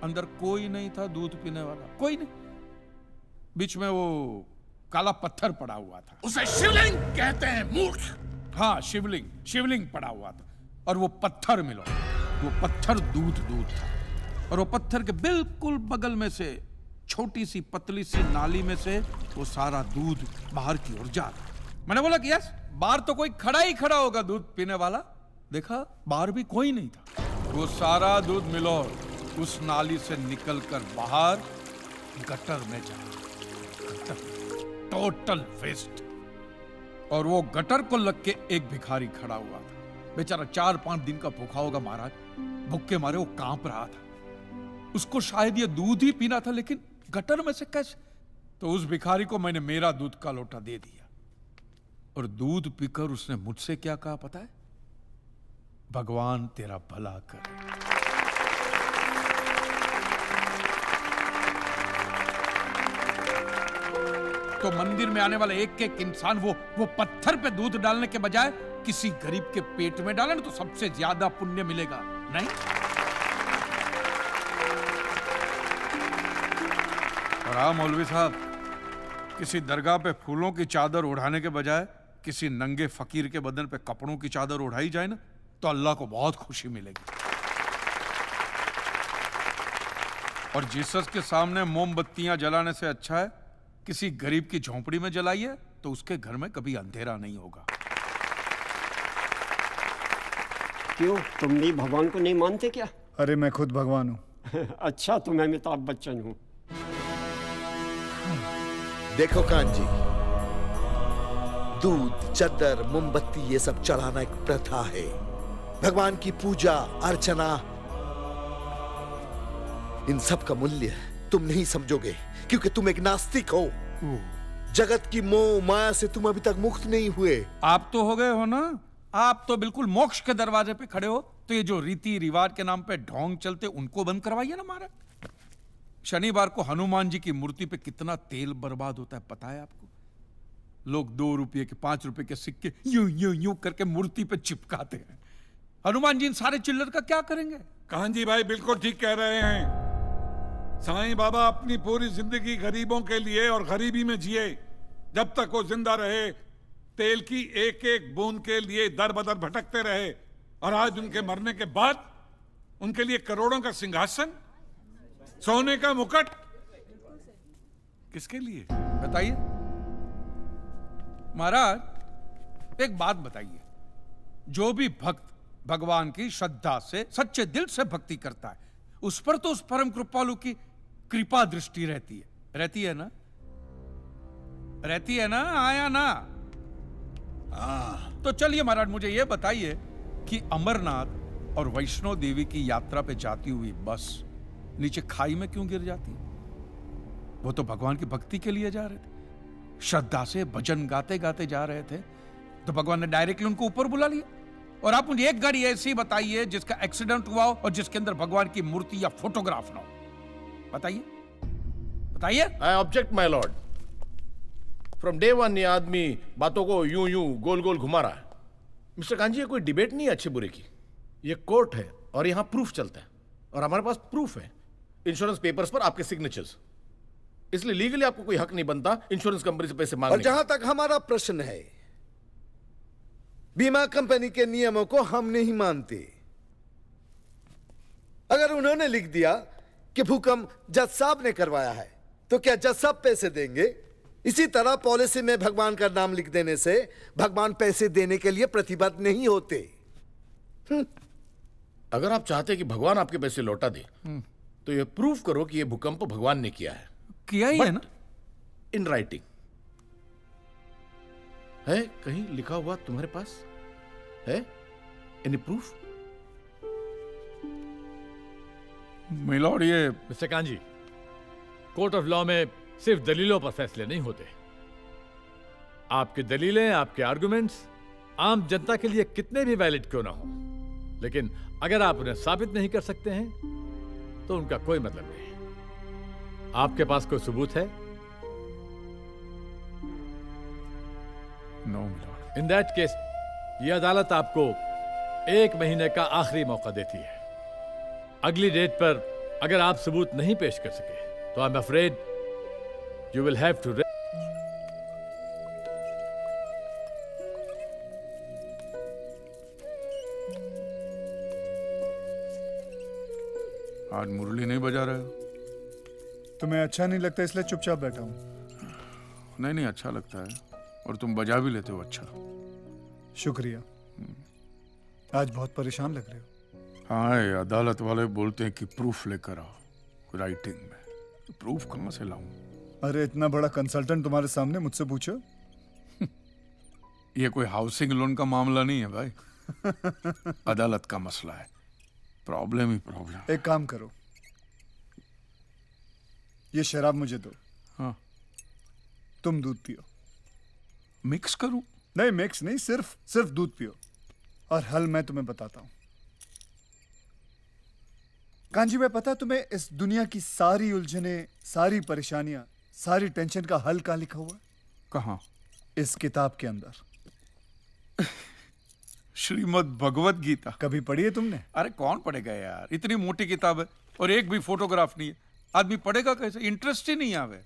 अंदर कोई नहीं था दूध पीने वाला, कोई नहीं। बीच में वो काला पत्थर पड़ा हुआ था। उसे शिवलिंग कहते हैं, मूर्ख। हाँ, शिवलिंग पड़ा हुआ था। और वो पत्थर मिलो, वो पत्थर दूध था। और वो पत्थर के बिल्कुल बगल में से छोटी सी पतली सी नाली में से वो सारा दूध बाहर की ओर जा रहा। मैंने बोला कि यस, बाहर तो कोई खड़ा होगा दूध पीने वाला। देखा, बाहर भी कोई नहीं था। वो सारा दूध मिलो उस नाली से निकलकर बाहर गटर में जा रहा। Total waste. और वो गटर को लग के एक भिखारी खड़ा हुआ था। बेचारा 4-5 दिन का भूखा होगा महाराज, भूख के मारे वो कांप रहा था। उसको शायद ये दूध ही पीना था, लेकिन गटर में से कैसे? तो उस भिखारी को मैंने मेरा दूध का लोटा दे दिया। और दूध पीकर उसने मुझसे क्या कहा पता है? भगवान तेरा भला करे। तो मंदिर में आने वाला एक इंसान वो पत्थर पे दूध डालने के बजाय किसी गरीब के पेट में डाले ना, तो सबसे ज्यादा पुण्य मिलेगा। नहीं? और हाँ मौलवी साहब, किसी दरगाह पे फूलों की चादर उड़ाने के बजाय किसी नंगे फकीर के बदन पे कपड़ों की चादर उड़ाई जाए ना, तो अल्लाह को बहुत खुशी मिलेगी। और जीसस के सामने मोमबत्तियां जलाने से अच्छा है किसी गरीब की झोंपड़ी में जलाइए, तो उसके घर में कभी अंधेरा नहीं होगा। क्यों, तुम भी भगवान को नहीं मानते क्या? अरे मैं खुद भगवान हूँ। अच्छा, तो मैं अमिताभ बच्चन हूँ। देखो कांजी, दूध, चद्दर, मोमबत्ती ये सब चढ़ाना एक प्रथा है। भगवान की पूजा अर्चना इन सब का मूल्य तुम नहीं समझोगे, क्योंकि तुम एक नास्तिक हो। जगत की मोह माया से तुम अभी तक मुक्त नहीं हुए। आप तो हो गए हो ना, आप तो बिल्कुल मोक्ष के दरवाजे पे खड़े हो। तो ये जो रीति रिवाज के नाम पे ढोंग चलते, उनको बंद करवाइए ना महाराज। शनिवार को हनुमान जी की मूर्ति पे कितना तेल बर्बाद होता है पता है आपको? लोग 2 रुपये के 5 रुपए के सिक्के यूं यूं यूं करके मूर्ति पे चिपकाते हैं। हनुमान जी इन सारे चिल्लर का क्या करेंगे? कांजी भाई बिल्कुल ठीक कह रहे हैं। साईं बाबा अपनी पूरी जिंदगी गरीबों के लिए और गरीबी में जिए। जब तक वो जिंदा रहे तेल की एक एक बूंद के लिए दर बदर भटकते रहे, और आज उनके मरने के बाद उनके लिए करोड़ों का सिंहासन, सोने का मुकुट, किसके लिए बताइए महाराज। एक बात बताइए, जो भी भक्त भगवान की श्रद्धा से सच्चे दिल से भक्ति करता है, उस पर तो उस परम कृपालु की कृपा दृष्टि रहती है ना? रहती है ना? आया ना? तो चलिए महाराज, मुझे यह बताइए कि अमरनाथ और वैष्णो देवी की यात्रा पे जाती हुई बस नीचे खाई में क्यों गिर जाती है? वो तो भगवान की भक्ति के लिए जा रहे थे, श्रद्धा से भजन गाते गाते जा रहे थे, तो भगवान ने डायरेक्टली उनको ऊपर बुला लिया। और आप मुझे एक गाड़ी ऐसी बताइए जिसका एक्सीडेंट हुआ हो और जिसके अंदर भगवान की मूर्ति या फोटोग्राफ ना हो। बताइए बताइए। आई object my Lord. From day one ये आदमी बातों को यूं यूं गोल गोल घुमा रहा है। मिस्टर कांजी, ये कोई डिबेट नहीं है अच्छे बुरे की, ये कोर्ट है और यहां प्रूफ चलता है, और हमारे पास प्रूफ है इंश्योरेंस पेपर्स पर आपके सिग्नेचर्स। इसलिए लीगली आपको कोई हक नहीं बनता इंश्योरेंस कंपनी से पैसे मांगने और जहां तक हमारा प्रश्न है, बीमा कंपनी के नियमों को हम नहीं मानते। अगर उन्होंने लिख दिया कि भूकंप जज साहब ने करवाया है, तो क्या जज साहब पैसे देंगे? इसी तरह पॉलिसी में भगवान का नाम लिख देने से भगवान पैसे देने के लिए प्रतिबद्ध नहीं होते। अगर आप चाहते हैं कि भगवान आपके पैसे लौटा दे, तो ये प्रूफ करो कि ये भूकंप भगवान ने किया है। किया ही है ना? इन राइटिंग है, कहीं लिखा हुआ तुम्हारे पास है? Any proof? मिलॉर्ड, ये mister kanji, court of law में सिर्फ दलीलों पर फैसले नहीं होते। आपकी दलीलें, आपके आर्गुमेंट्स आम जनता के लिए कितने भी वैलिड क्यों ना हो, लेकिन अगर आप उन्हें साबित नहीं कर सकते हैं तो उनका कोई मतलब नहीं। आपके पास कोई सबूत है? No milord. In that case ये अदालत आपको 1 महीने का आखिरी मौका देती है। अगली डेट पर अगर आप सबूत नहीं पेश कर सके तो I am afraid you will have to. आज मुरली नहीं बजा रहे हो? तुम्हें अच्छा नहीं लगता इसलिए चुपचाप बैठा हूं। नहीं, अच्छा लगता है, और तुम बजा भी लेते हो अच्छा। शुक्रिया। आज बहुत परेशान लग रहे हो। हाँ, अदालत वाले बोलते हैं कि प्रूफ लेकर आओ राइटिंग में, तो प्रूफ कहां से लाऊं? अरे इतना बड़ा कंसल्टेंट तुम्हारे सामने मुझसे पूछो। ये कोई हाउसिंग लोन का मामला नहीं है भाई, अदालत का मसला है। प्रॉब्लम ही प्रॉब्लम। एक काम करो, ये शराब मुझे दो। हाँ, तुम दूध पियो। मिक्स करूं? नहीं, मिक्स नहीं, सिर्फ दूध पियो, और हल मैं तुम्हें बताता हूं। कांजी भाई, पता तुम्हें इस दुनिया की सारी उलझने, सारी परेशानियां, सारी टेंशन का हल कहां लिखा हुआ है? कहां? इस किताब के अंदर। श्रीमद् भगवत गीता। कभी पढ़ी है तुमने? अरे कौन पढ़ेगा यार, इतनी मोटी किताब है और एक भी फोटोग्राफ नहीं है, आदमी पढ़ेगा कैसे? इंटरेस्ट ही नहीं आवे।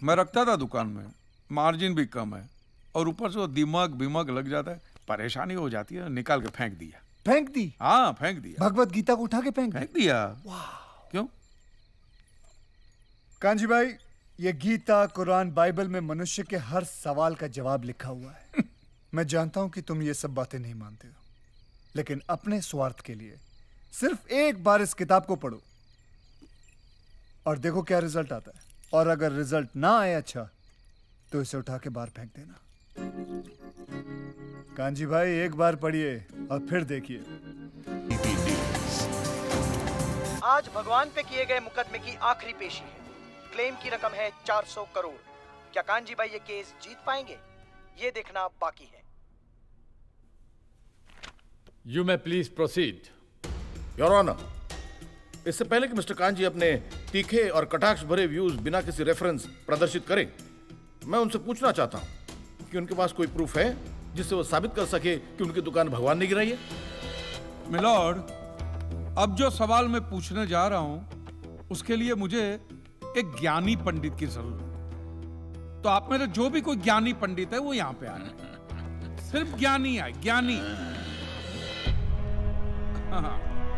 मैं रखता था दुकान में, मार्जिन भी कम है, और ऊपर से वो दिमाग लग जाता है, परेशानी हो जाती है, निकाल के फेंक दिया। फेंक दी? हाँ, फेंक दिया। भगवत गीता को उठा के फेंक दिया। क्यों? कांजी भाई, ये गीता, कुरान, बाइबल में मनुष्य के हर सवाल का जवाब लिखा हुआ है। मैं जानता हूं कि तुम ये सब बातें नहीं मानते हो, लेकिन अपने स्वार्थ के लिए सिर्फ एक बार इस किताब को पढ़ो और देखो क्या रिजल्ट आता है। और अगर रिजल्ट ना आए अच्छा, तो इसे उठा के बाहर फेंक देना। कांजी भाई, एक बार पढ़िए और फिर देखिए। आज भगवान पे किए गए मुकदमे की आखिरी पेशी है। क्लेम की रकम है 400 करोड़। क्या कांजी भाई ये केस जीत पाएंगे, ये देखना बाकी है। You may please proceed. Your honour, इससे पहले कि मिस्टर कांजी अपने तीखे और कटाक्ष भरे व्यूज बिना किसी रेफरेंस प्रदर्शित करें, मैं उनसे पूछना चाहता हूं कि उनके पास कोई प्रूफ है जिससे वो साबित कर सके कि उनकी दुकान भगवान ने गिराई है। मिलॉर्ड, अब जो सवाल मैं पूछने जा रहा हूं उसके लिए मुझे एक ज्ञानी पंडित की जरूरत है। तो आप मेरे जो भी कोई ज्ञानी पंडित है वो यहां पे आए। सिर्फ ज्ञानी आए, ज्ञानी। हाँ,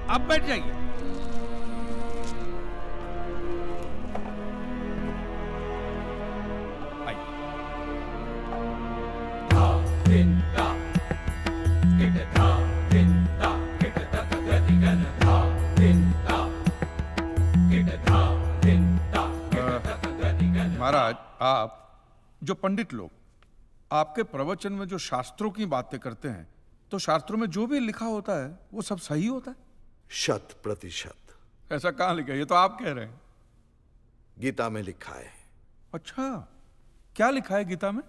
आप बैठ जाइए। महाराज, आप जो पंडित लोग आपके प्रवचन में जो शास्त्रों की बातें करते हैं, तो शास्त्रों में जो भी लिखा होता है वो सब सही होता है? 100%। ऐसा कहां लिखा है? ये तो आप कह रहे हैं। गीता में लिखा है। अच्छा, क्या लिखा है गीता में?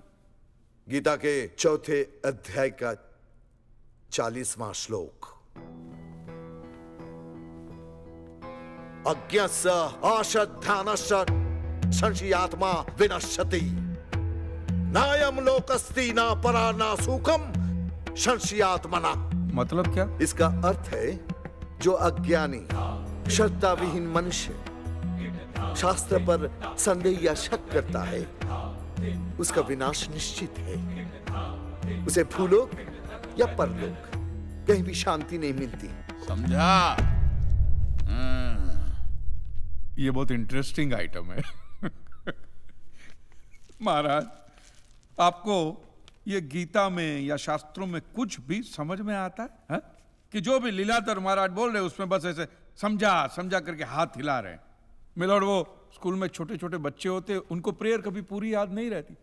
गीता के 4थे अध्याय का 40वां श्लोक। अज्ञस्य अश्रद्धानस्य संशयात्मा विनश्यति, नायम लोकस्ति ना परा ना सुखम संशयात्मना। मतलब क्या? इसका अर्थ है जो अज्ञानी श्रद्धा विहीन मनुष्य शास्त्र पर संदेह या शक करता है, उसका विनाश निश्चित है। उसे भूलोक या परलोक कहीं भी शांति नहीं मिलती। समझा? ये बहुत इंटरेस्टिंग आइटम है। महाराज, आपको ये गीता में या शास्त्रों में कुछ भी समझ में आता है? कि जो भी लीलाधर महाराज बोल रहे हैं उसमें बस ऐसे समझा समझा करके हाथ हिला रहे हैं। मिलॉर्ड, वो स्कूल में छोटे छोटे बच्चे होते, उनको प्रेयर कभी पूरी याद नहीं रहती,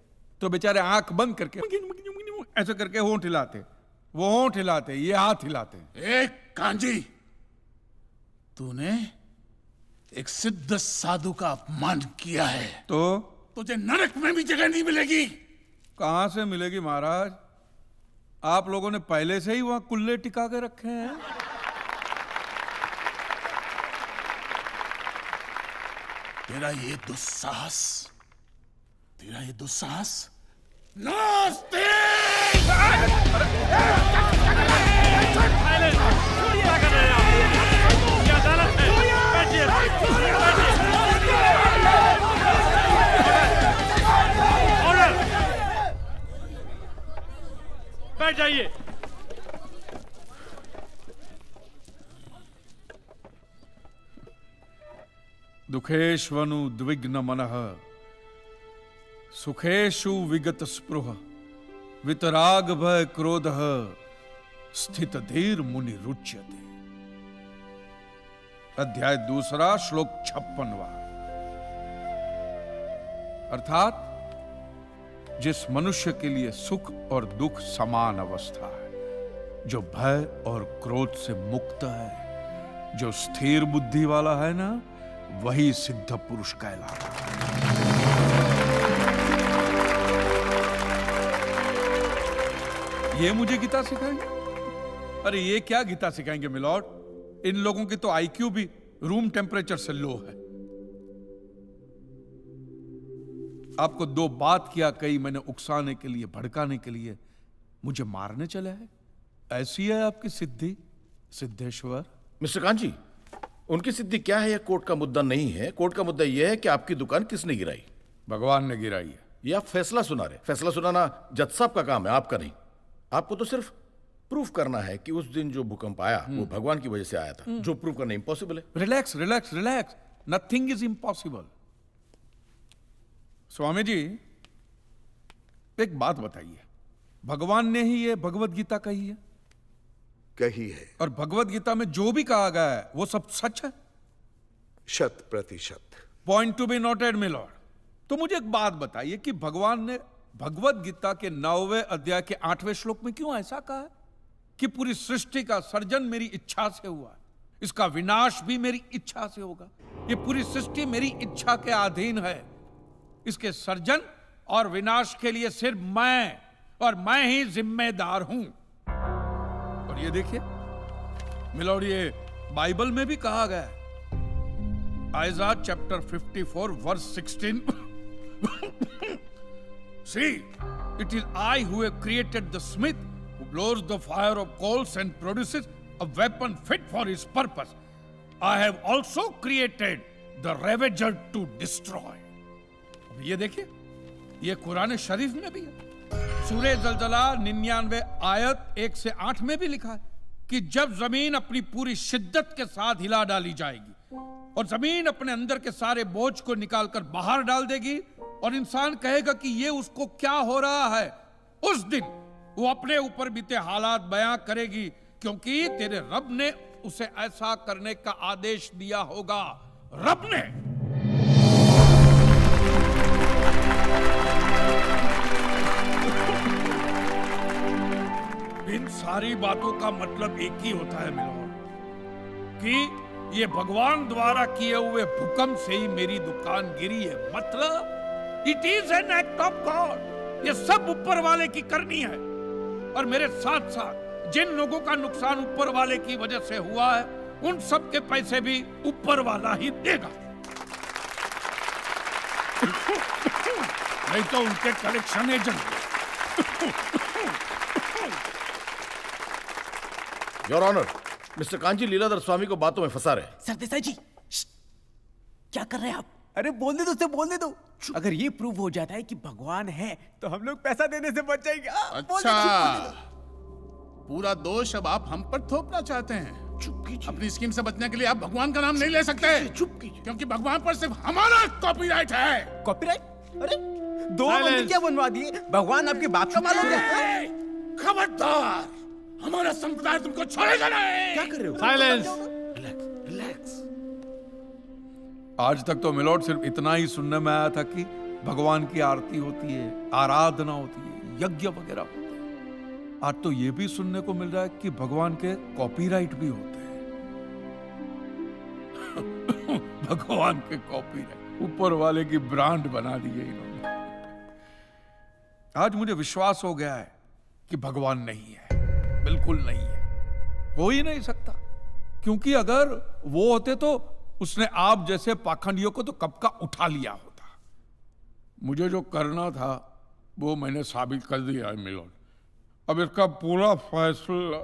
तो बेचारे आंख बंद करके ऐसे करके होंठ हिलाते, वो होंठ हिलाते, ये हाथ हिलाते। एक कांजी, तूने एक सिद्ध साधु का अपमान किया है, तो तुझे नरक में भी जगह नहीं मिलेगी। कहां से मिलेगी महाराज? आप लोगों ने पहले से ही वहां कुल्ले टिका के रखे हैं। तेरा ये दुस्साहस नास्तिक! बैठ जाइए। दुखेष्वनु द्विग्न मनः सुखेषु विगत स्पृह वितराग भय क्रोधः स्थित धीर मुनि रुच्यते। अध्याय 2 श्लोक 56वां। अर्थात जिस मनुष्य के लिए सुख और दुख समान अवस्था है, जो भय और क्रोध से मुक्त है, जो स्थिर बुद्धि वाला है ना, वही सिद्ध पुरुष कहलाता है। ये मुझे गीता सिखाएंगे? अरे ये क्या गीता सिखाएंगे मिलॉर्ड? इन लोगों की तो आईक्यू भी रूम टेम्परेचर से लो है। आपको 2 बात किया कही मैंने उकसाने के लिए, भड़काने के लिए, मुझे मारने चले हैं। ऐसी है आपकी सिद्धि सिद्धेश्वर? मिस्टर कांजी, उनकी सिद्धि क्या है यह कोर्ट का मुद्दा नहीं है। कोर्ट का मुद्दा यह है कि आपकी दुकान किसने गिराई? भगवान ने गिराई है। यह आप फैसला सुना रहे। फैसला सुनाना जज साहब का काम है, आपका नहीं। आपको तो सिर्फ प्रूफ करना है कि उस दिन जो भूकंप आया वो भगवान की वजह से आया था, जो प्रूफ करना इम्पॉसिबल है। Relax relax relax, nothing is impossible. Swami ji, एक बात बताइए, भगवान ने ही ये भगवत गीता कही है? कही है। और भगवत गीता में जो भी कहा गया है वो सब सच है? 100%। Point to be noted milord. तो मुझे एक बात बताइए कि भगवान ने भगवत गीता के 9वें अध्याय के 8वें श्लोक में क्यों ऐसा कहा है कि पूरी सृष्टि का सर्जन मेरी इच्छा से हुआ? इसका विनाश भी मेरी इच्छा से होगा। ये पूरी सृष्टि मेरी इच्छा के अधीन है। इसके सर्जन और विनाश के लिए सिर्फ मैं ही जिम्मेदार हूं। और ये देखिए मिलोड, ये बाइबल में भी कहा गया है, Aiza chapter 54 verse 16 See, it is I who have created the smith who blows the fire of coals and produces a weapon fit for his purpose. I have also created the ravager to destroy. अब ये देखिए, ये कुरान शरीफ में भी है। सूरह जलजला 99 आयत 1 से 8 में भी लिखा है कि जब जमीन अपनी पूरी शिद्दत के साथ हिला डाली जाएगी और जमीन अपने अंदर के सारे बोझ को निकालकर बाहर डाल देगी और इंसान कहेगा कि ये उसको क्या हो रहा है, उस दिन वो अपने ऊपर बीते हालात बयां करेगी, क्योंकि तेरे रब ने उसे ऐसा करने का आदेश दिया होगा। रब ने। इन सारी बातों का मतलब एक ही होता है मिलोड, कि ये भगवान द्वारा किए हुए भूकंप से ही मेरी दुकान गिरी है। मतलब it is an act of God. ये सब ऊपर वाले की करनी है। और मेरे साथ साथ जिन लोगों का नुकसान ऊपर वाले की वजह से हुआ है, उन सब के पैसे भी ऊपर वाला ही देगा। नहीं तो उनके collection agent. Your honour, mister Kanchi Leeladhar Swami को बातों में फंसा रहे। सरदेसाई जी, क्या कर रहे हैं आप? अरे बोलने दो, बोलने दो। अगर ये प्रूव हो जाता है कि भगवान है तो हम लोग पैसा देने से बच जाएंगे। अच्छा, पूरा दोष अब आप हम पर थोपना चाहते हैं। अपनी स्कीम से बचने के लिए आप भगवान का नाम नहीं ले सकते, क्योंकि भगवान पर सिर्फ हमारा कॉपीराइट है। कॉपीराइट? अरे 2 मंदिर क्या बनवा दिए? भगवान आपके बाप का मालूम है। खबरदार, हमारा संप्रदाय तुमको छोड़ेगा नहीं। क्या कर रहे हो? साइलेंस। रिलैक्स। आज तक तो मिलोड सिर्फ इतना ही सुनने में आया था कि भगवान की आरती होती है, आराधना होती है, यज्ञ वगैरह होते हैं। आज तो ये भी सुनने को मिल रहा है कि भगवान के कॉपीराइट भी होते हैं। भगवान के कॉपीराइट ऊपर वाले की ब्रांड बना दी है इन्होंने। आज मुझे विश्वास हो गया है कि भगवान नहीं है, बिल्कुल नहीं है, हो ही नहीं सकता। क्योंकि अगर वो होते तो उसने आप जैसे पाखंडियों को तो कब का उठा लिया होता। मुझे जो करना था वो मैंने साबित कर दिया है मिलोड। अब इसका पूरा फैसला।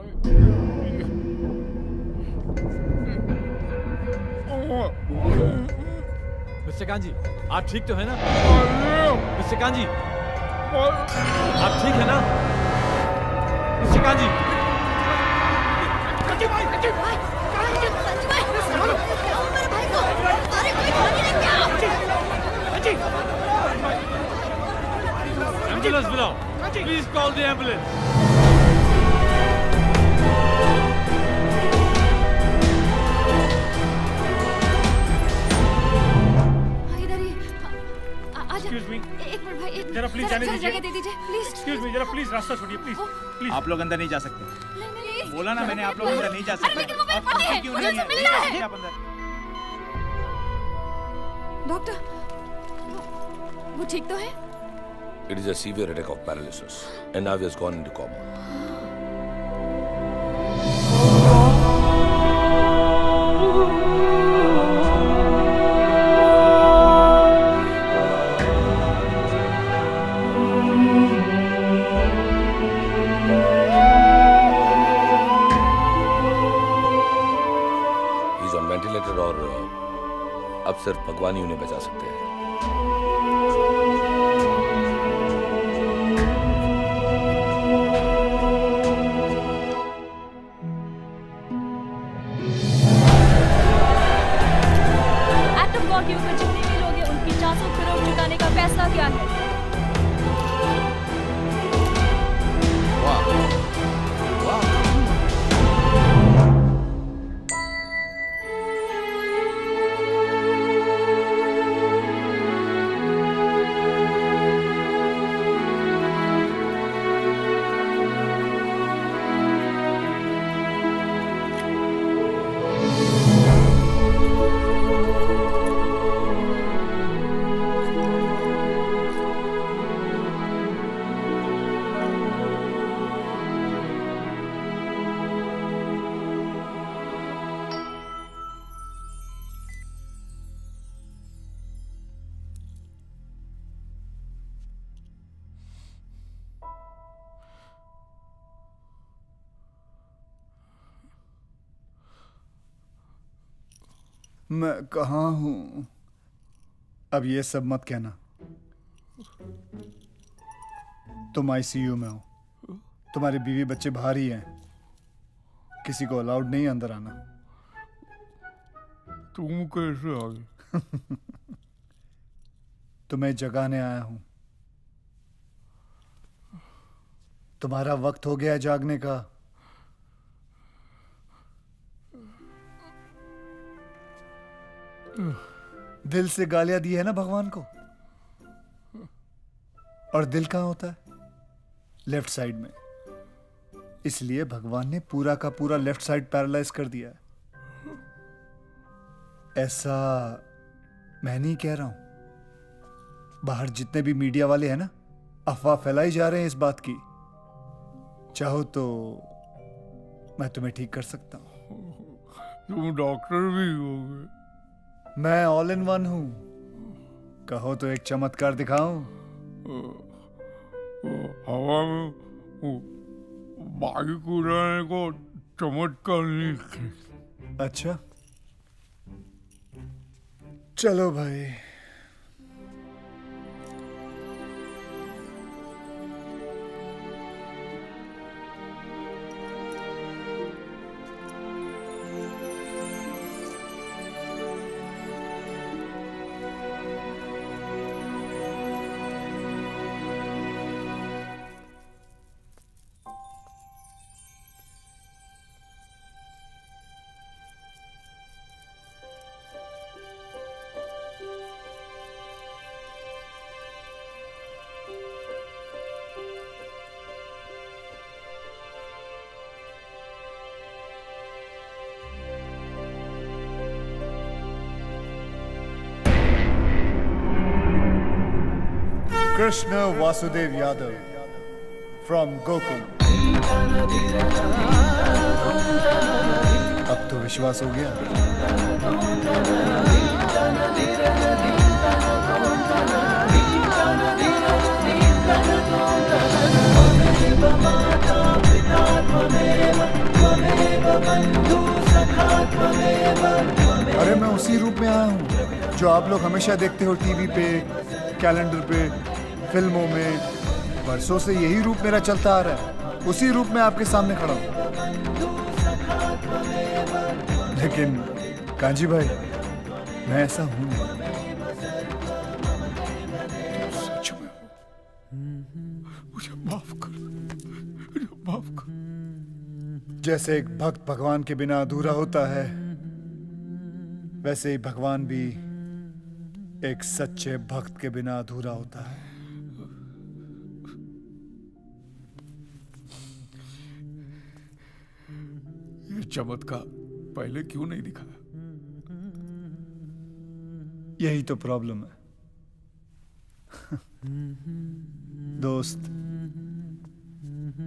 मिस्टर कांजी, आप ठीक तो है ना? मिस्टर कांजी, आप ठीक है ना? मिस्टर कांजी। एम्बुलेंस बुलाओ, please call the ambulance. Excuse me. एक मिनट भाई, एक जरा प्लीज जाने दीजिए। जगह दे दीजिए प्लीज। Excuse me, जरा प्लीज रास्ता छोड़िए प्लीज प्लीज। आप लोग अंदर नहीं जा सकते। बोला ना मैंने, आप लोग अंदर नहीं जा सकते। अरे लेकिन वो मेरे पति है, मुझे उससे मिलना है। आप अंदर। डॉक्टर, वो ठीक तो है? It is a severe attack of paralysis, and now he has gone into coma. He's on ventilator और अब सिर्फ भगवान ही उन्हें बचा सकते हैं। के ऊपर जितने भी लोग हैं उनकी 400 करोड़ चुकाने का फैसला किया है। मैं कहाँ हूँ? अब ये सब मत कहना। तुम आईसीयू में हो, तुम्हारी बीवी बच्चे बाहर ही हैं, किसी को अलाउड नहीं अंदर आना। तुम कैसे आ गए? तुम्हें जगाने आया हूं। तुम्हारा वक्त हो गया है जागने का। दिल से गालियां दी है ना भगवान को, और दिल कहां होता है? लेफ्ट साइड में। इसलिए भगवान ने पूरा का पूरा लेफ्ट साइड पैरालाइज कर दिया है। ऐसा मैं नहीं कह रहा हूं, बाहर जितने भी मीडिया वाले हैं ना, अफवाह फैलाई जा रहे हैं इस बात की। चाहो तो मैं तुम्हें ठीक कर सकता हूं। तुम डॉक्टर भी होगे? मैं ऑल इन वन हूं। कहो तो एक चमत्कार दिखाऊं? हवा में बाइक उड़ाने को चमत्कार नहीं। अच्छा चलो भाई। Krishna Vasudev Yadav from Gokul. अब तो विश्वास हो गया। अरे मैं उसी रूप में आया हूँ जो आप लोग हमेशा देखते हो टीवी पे, कैलेंडर पे, फिल्मों में। वर्षों से यही रूप मेरा चलता आ रहा है। उसी रूप में आपके सामने खड़ा हूं। लेकिन कांजी भाई, मैं ऐसा हूं नहीं। सच में मुझे माफ कर, मुझे माफ कर। जैसे एक भक्त भगवान के बिना अधूरा होता है, वैसे ही भगवान भी एक सच्चे भक्त के बिना अधूरा होता है। ये चमत्कार पहले क्यों नहीं दिखाया? यही तो प्रॉब्लम है दोस्त।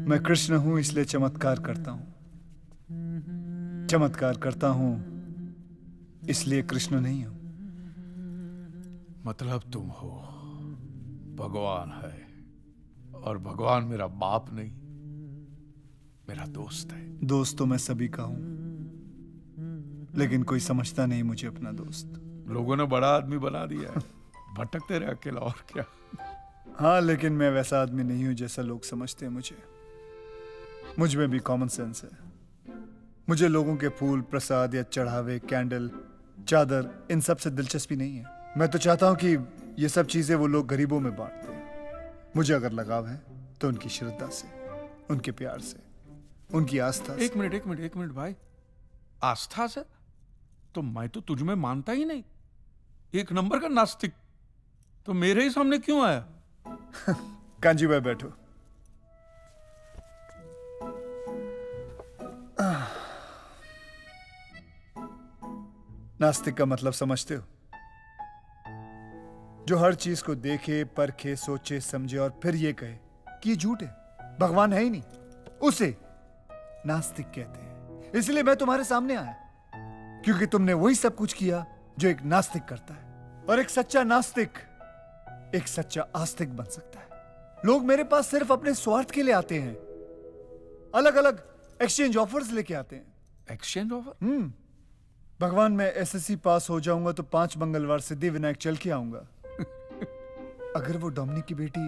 मैं कृष्ण हूं इसलिए चमत्कार करता हूं, चमत्कार करता हूं इसलिए कृष्ण नहीं हूं। मतलब तुम हो, भगवान है, और भगवान मेरा बाप नहीं, मेरा दोस्त है। दोस्त तो मैं सभी का हूं, लेकिन कोई समझता नहीं मुझे अपना दोस्त। लोगों ने बड़ा आदमी बना दिया है, भटकते रहे अकेला, और क्या। हाँ, लेकिन मैं वैसा आदमी नहीं हूं जैसा लोग समझते हैं मुझे। मुझ में भी कॉमन सेंस है। मुझे लोगों के फूल, प्रसाद या चढ़ावे, कैंडल, चादर, इन सब से दिलचस्पी नहीं है। मैं तो चाहता हूं कि ये सब चीजें वो लोग गरीबों में बांट दें। मुझे अगर लगाव है तो उनकी श्रद्धा से, उनके प्यार से, उनकी आस्था से। एक मिनट भाई, आस्था से? तो मैं तो तुझ में मानता ही नहीं, एक नंबर का नास्तिक। तो मेरे ही सामने क्यों आया? कांजी भाई बैठो। नास्तिक का मतलब समझते हो? जो हर चीज को देखे, परखे, सोचे, समझे और फिर ये कहे कि ये झूठ है, भगवान है ही नहीं, उसे नास्तिक कहते हैं। इसलिए मैं तुम्हारे सामने आया, क्योंकि तुमने वही सब कुछ किया जो एक नास्तिक करता है। और एक सच्चा नास्तिक एक सच्चा आस्तिक बन सकता है। लोग मेरे पास सिर्फ अपने स्वार्थ के लिए आते हैं, अलग अलग एक्सचेंज ऑफर्स लेके आते हैं। Exchange offer? भगवान मैं एसएससी पास हो जाऊंगा तो 5 मंगलवार सिद्धिविनायक चल के आऊंगा। अगर वो डोमिनिक की बेटी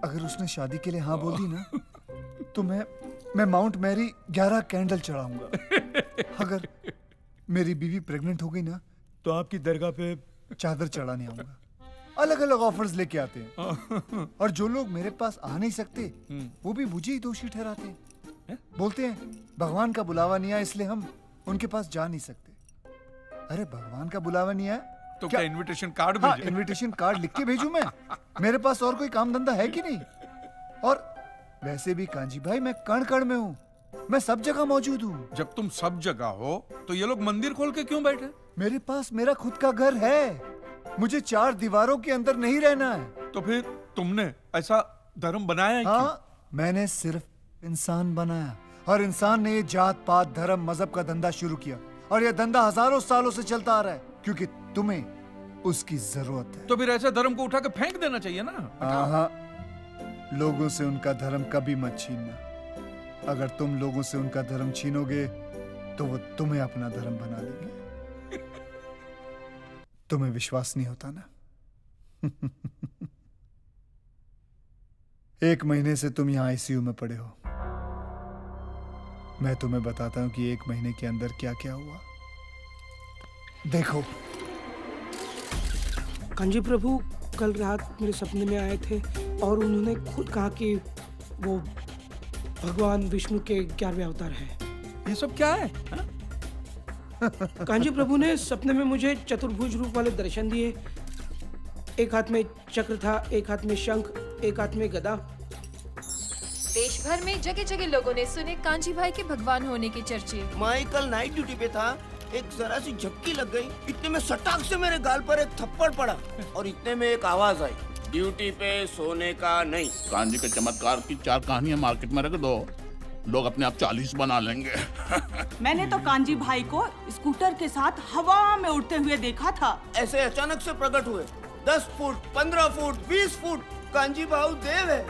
अगर उसने शादी के लिए हाँ बोल दी ना तो मैं माउंट मैरी 11 कैंडल चढ़ाऊंगा। अगर मेरी बीवी प्रेग्नेंट हो गई ना तो आपकी दरगाह पे चादर चढ़ाने आऊंगा। अलग अलग ऑफर्स लेके आते हैं और जो लोग मेरे पास आ नहीं सकते वो भी मुझे ही दोषी ठहराते हैं। बोलते हैं भगवान का बुलावा नहीं आया इसलिए हम उनके पास जा नहीं सकते। अरे भगवान का बुलावा नहीं आया तो क्या इनविटेशन कार्ड हाँ, भेजे? इनविटेशन कार्ड लिख के भेजूं मैं? मेरे पास और कोई काम धंधा है कि नहीं? और वैसे भी कांजी भाई मैं कण कण में हूँ, मैं सब जगह मौजूद हूँ। जब तुम सब जगह हो तो ये लोग मंदिर खोल के क्यों बैठे? मेरे पास मेरा खुद का घर है, मुझे 4 दीवारों के अंदर नहीं रहना है। तो फिर तुमने ऐसा धर्म बनाया है? हाँ, मैंने सिर्फ इंसान बनाया और इंसान ने ये जात पात धर्म मजहब का धंधा शुरू किया और ये धंधा हजारों सालों से चलता आ रहा है क्योंकि तुम्हें उसकी जरूरत है। तो फिर ऐसे धर्म को उठा के फेंक देना चाहिए ना। हाँ, लोगों से उनका धर्म कभी मत छीनना। अगर तुम लोगों से उनका धर्म छीनोगे तो वो तुम्हें अपना धर्म बना लेंगे। तुम्हें विश्वास नहीं होता ना? 1 महीने से तुम यहाँ आईसीयू में पड़े हो। मैं तुम्हें बताता हूँ कि 1 महीने के अंदर क्या क्या हुआ। देखो कांजी प्रभु कल रात मेरे सपने में आए थे और उन्होंने खुद कहा कि वो भगवान विष्णु के 11वें अवतार है। ये सब क्या है? कांजी प्रभु ने सपने में मुझे चतुर्भुज रूप वाले दर्शन दिए। एक हाथ में चक्र था, एक हाथ में शंख, एक हाथ में गदा। देश भर में जगह जगह लोगों ने सुने कांजी भाई के भगवान होने के चर्चे। मैं कल नाइट ड्यूटी पे था, एक जरा सी झपकी लग गई, इतने में सटाक से मेरे गाल पर एक थप्पड़ पड़ा और इतने में एक आवाज आई, ड्यूटी पे सोने का नहीं। कांजी के चमत्कार की 4 कहानियां मार्केट में रख दो, लोग अपने आप 40 बना लेंगे। मैंने तो कांजी भाई को स्कूटर के साथ हवा में उड़ते हुए देखा था। ऐसे अचानक से प्रकट हुए, 10 फुट, 15 फुट, 20 फुट। कांजी भाऊ देव है,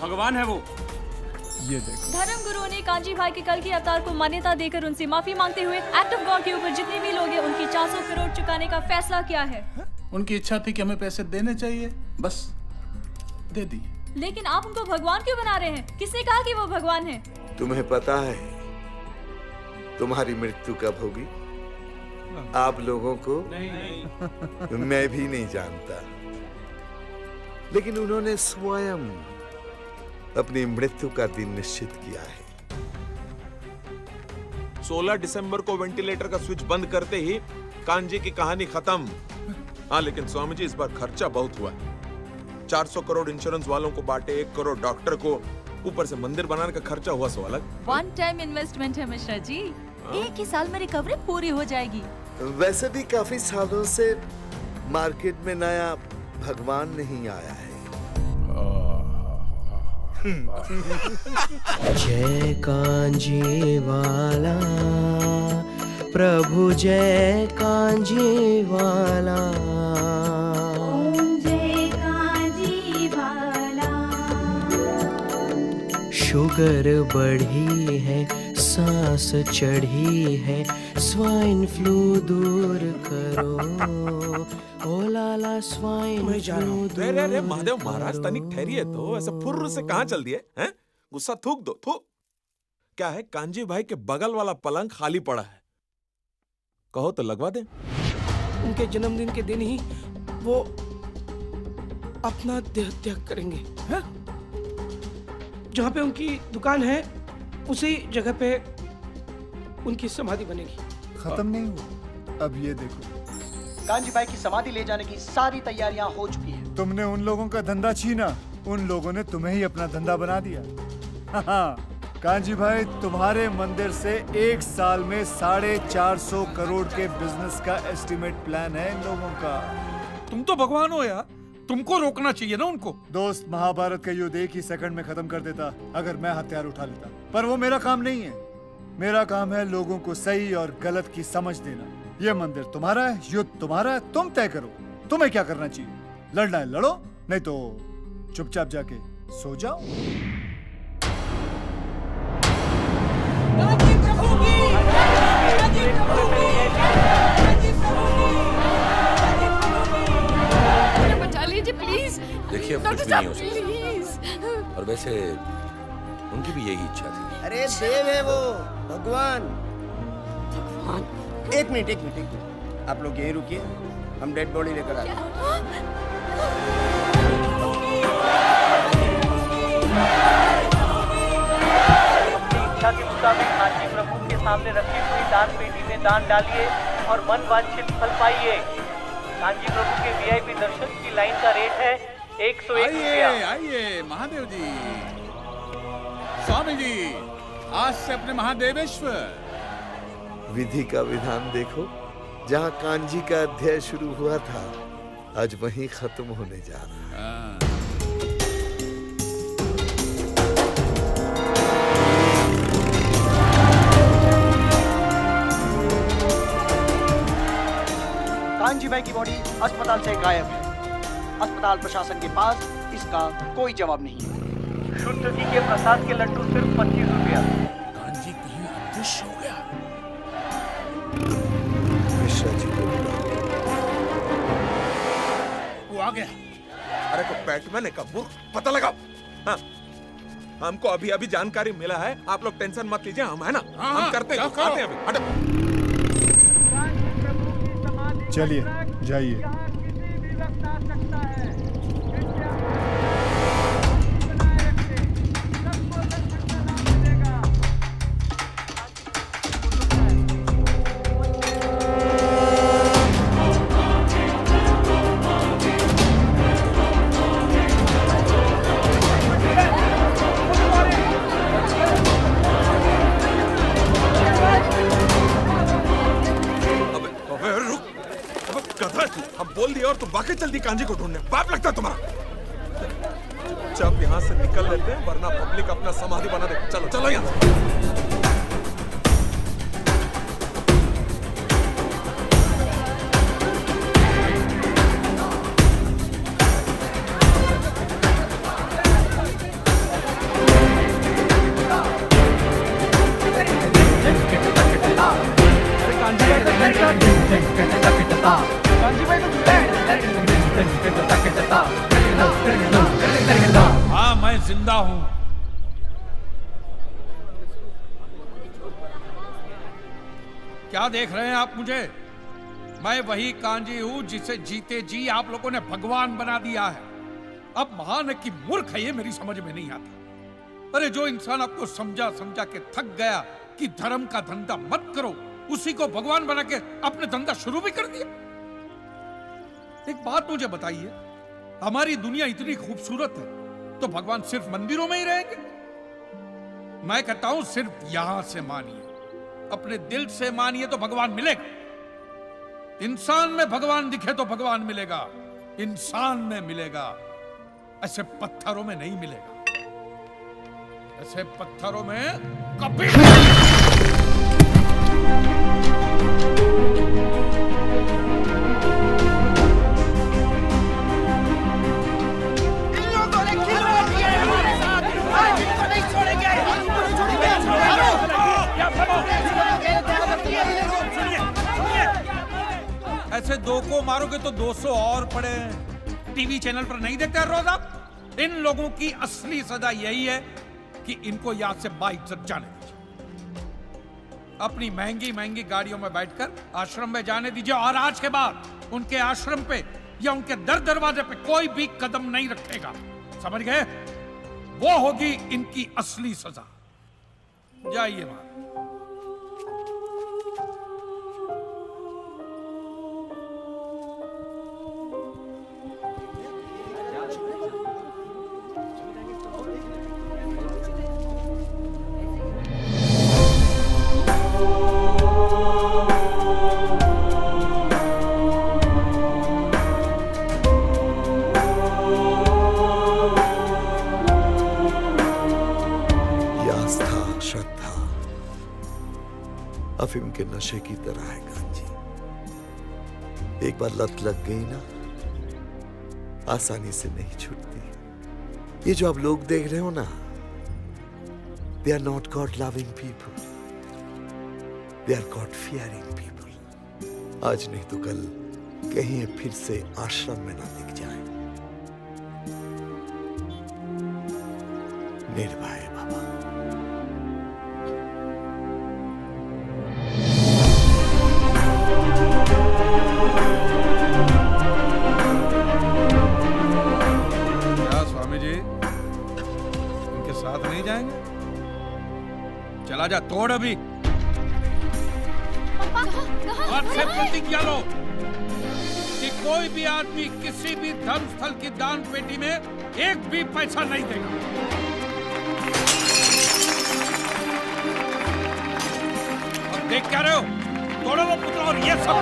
भगवान है वो। ये देखो। धर्म गुरुओं ने कांजी भाई के कल के अवतार को मान्यता देकर उनसे माफी मांगते हुए एक्ट ऑफ गॉड के ऊपर जितने भी लोग हैं उनकी 400 करोड़ चुकाने का फैसला किया है। उनकी इच्छा थी कि हमें पैसे देने चाहिए, बस दे दी। लेकिन आप उनको भगवान क्यों बना रहे हैं? किसने कहा कि वो भगवान है? तुम्हें पता है तुम्हारी मृत्यु कब होगी? आप लोगों को नहीं। मैं भी नहीं जानता, लेकिन उन्होंने स्वयं अपनी मृत्यु का दिन निश्चित किया है। 16 दिसंबर को वेंटिलेटर का स्विच बंद करते ही कांजी की कहानी खत्म। हाँ, लेकिन स्वामी जी इस बार खर्चा बहुत हुआ है। 400 करोड़ इंश्योरेंस वालों को बांटे, 1 करोड़ डॉक्टर को, ऊपर से मंदिर बनाने का खर्चा हुआ सो अलग। 1 टाइम इन्वेस्टमेंट है मिश्रा जी, 1 ही साल में रिकवरी पूरी हो जाएगी। वैसे भी काफी सालों से मार्केट में नया भगवान नहीं आया है। जय कांजी वाला प्रभु, जय कांजी वाला। जय कांजी वाला। शुगर बढ़ी है, सांस चढ़ी है, स्वाइन फ्लू दूर करो, ओ लाला स्वाइन फ्लू दूर। रे महादेव महाराज, तनिक ठहरिए तो, ऐसे फुर्र से कहाँ चल दिए हैं? गुस्सा थूक दो, थूक। क्या है, कांजी भाई के बगल वाला पलंग खाली पड़ा है, कहो तो लगवा दे। उनके जन्मदिन के दिन ही वो अपना देह त्याग करेंगे। जहाँ पे उनकी दुकान है उसी जगह पे उनकी समाधि बनेगी। खत्म नहीं हुआ, अब ये देखो। कांजी भाई की समाधि ले जाने की सारी तैयारियां हो चुकी हैं। तुमने उन लोगों का धंधा छीना, उन लोगों ने तुम्हें ही अपना धंधा बना दिया। कांजी भाई, तुम्हारे मंदिर से 1 साल में 450 करोड़ के बिजनेस का एस्टिमेट प्लान है इन लोगों का। तुम तो भगवान हो यार, तुमको रोकना चाहिए ना उनको। दोस्त, महाभारत का युद्ध 1 ही सेकंड में खत्म कर देता अगर मैं हथियार उठा लेता, पर वो मेरा काम नहीं है। मेरा काम है लोगों को सही और गलत की समझ देना। ये मंदिर तुम्हारा है, युद्ध तुम्हारा है, तुम तय करो तुम्हें क्या करना चाहिए। लड़ना है लड़ो, नहीं तो चुपचाप जाके सो जाओ। कांजी प्रभु की देखिए अब कुछ भी नहीं हो सकता। और वैसे उनकी भी यही इच्छा थी। अरे देव है वो, भगवान। एक मिनट, आप लोग यहीं रुकिए, हम डेड बॉडी लेकर आते हैं। इच्छा के मुताबिक कांची प्रभु के सामने रखी हुई दान पेटी में दान डालिए और मन वांछित फल पाइए। कांची प्रभु के वीआईपी दर्शन की लाइन का रेट है 101 रुपया। आइए महादेव जी, स्वामी जी, आज से अपने महादेवेश्वर। विधि का विधान देखो, जहाँ कांजी का अध्याय शुरू हुआ था आज वहीं खत्म होने जा रहा है। कांजी भाई की बॉडी अस्पताल से गायब है। अस्पताल प्रशासन के पास इसका कोई जवाब नहीं है। शुद्ध घी के प्रसाद के लड्डू सिर्फ 25 रुपया। कांजी कहीं अदृश्य हो गया। मिश्रा जी को वो आ गया। अरे को बैटमैन है कपूर, पता लगाओ। हाँ, हमको अभी अभी जानकारी मिला है, आप लोग टेंशन मत लीजिए, हम है ना, हम करते हैं, आते हैं अभी। हटो। चलिए जाइए। हम बोल दिया और तुम वाकई चल दी कांजी को ढूंढने। पाप लगता है तुम्हारा। जब यहाँ से निकल लेते हैं, वरना पब्लिक अपना समाधि बना दे। चलो चलो यहाँ से। हाँ, मैं जिंदा हूं। क्या देख रहे हैं आप मुझे? मैं वही कांजी हूं जिसे जीते जी आप लोगों ने भगवान बना दिया है। अब महान है कि मूर्ख है, ये मेरी समझ में नहीं आता। अरे जो इंसान आपको समझा समझा के थक गया कि धर्म का धंधा मत करो, उसी को भगवान बना के अपने धंधा शुरू भी कर दिया। एक बात मुझे बताइए, हमारी दुनिया इतनी खूबसूरत है तो भगवान सिर्फ मंदिरों में ही रहेंगे? मैं कहता हूं सिर्फ यहां से मानिए, अपने दिल से मानिए तो भगवान मिलेगा। इंसान में भगवान दिखे तो भगवान मिलेगा, इंसान में मिलेगा, ऐसे पत्थरों में नहीं मिलेगा। ऐसे पत्थरों में कभी ऐसे दो को मारोगे तो 200 और पड़े हैं। टीवी चैनल पर नहीं देखते रोज आप? इन लोगों की असली सजा यही है कि इनको यहां से बाइक से जाने दीजिए, अपनी महंगी महंगी गाड़ियों में बैठकर आश्रम में जाने दीजिए, और आज के बाद उनके आश्रम पे या उनके दर दरवाजे पे कोई भी कदम नहीं रखेगा। समझ गए? वो होगी इनकी असली सजा। जाइए मां। अफीम के नशे की तरह है कांजी। एक बार लत लग गई ना, आसानी से नहीं छूटती। ये जो आप लोग देख रहे हो ना, they are not God loving people, they are God fearing people. आज नहीं तो कल कहीं फिर से आश्रम में ना दिख जाए। निर्भय बाबा। क्या स्वामी जी उनके साथ नहीं जाएंगे? चला जा, तोड़ अभी। आज से प्रतिज्ञा लो कि कोई भी आदमी किसी भी धर्म स्थल की दान पेटी में एक भी पैसा नहीं देगा। अब देख क्या रहे हो? तोड़ो वो पुतला और ये सब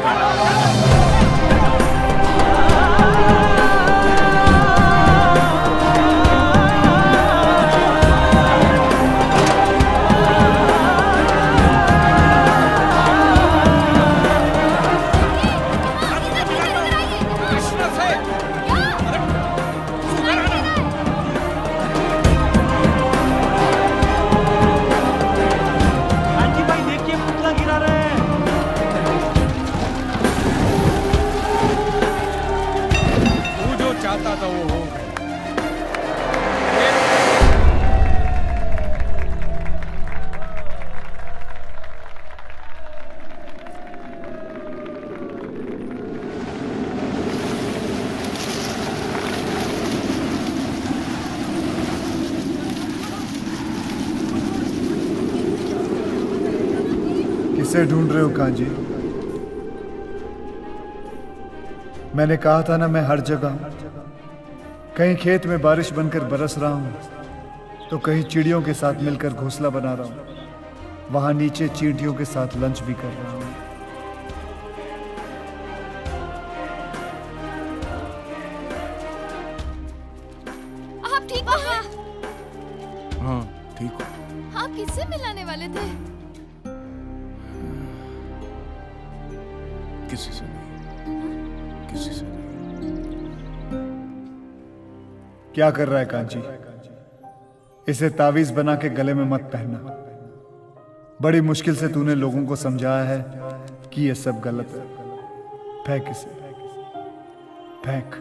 चाहता था वो हो किसे ढूंढ रहे हो कांजी? मैंने कहा था ना, मैं हर जगह हूं। कहीं खेत में बारिश बनकर बरस रहा हूं, तो कहीं चिड़ियों के साथ मिलकर घोंसला बना रहा हूं। वहां नीचे चींटियों के साथ लंच भी कर रहा हूं। आप ठीक तो हैं? हाँ ठीक हो। आप किससे मिलाने वाले थे? किसी से नहीं, किसी से नहीं। क्या कर रहा है कांची? इसे तावीज बना के गले में मत पहनना। बड़ी मुश्किल से तूने लोगों को समझाया है कि ये सब गलत है। फेंक इसे, फेंक।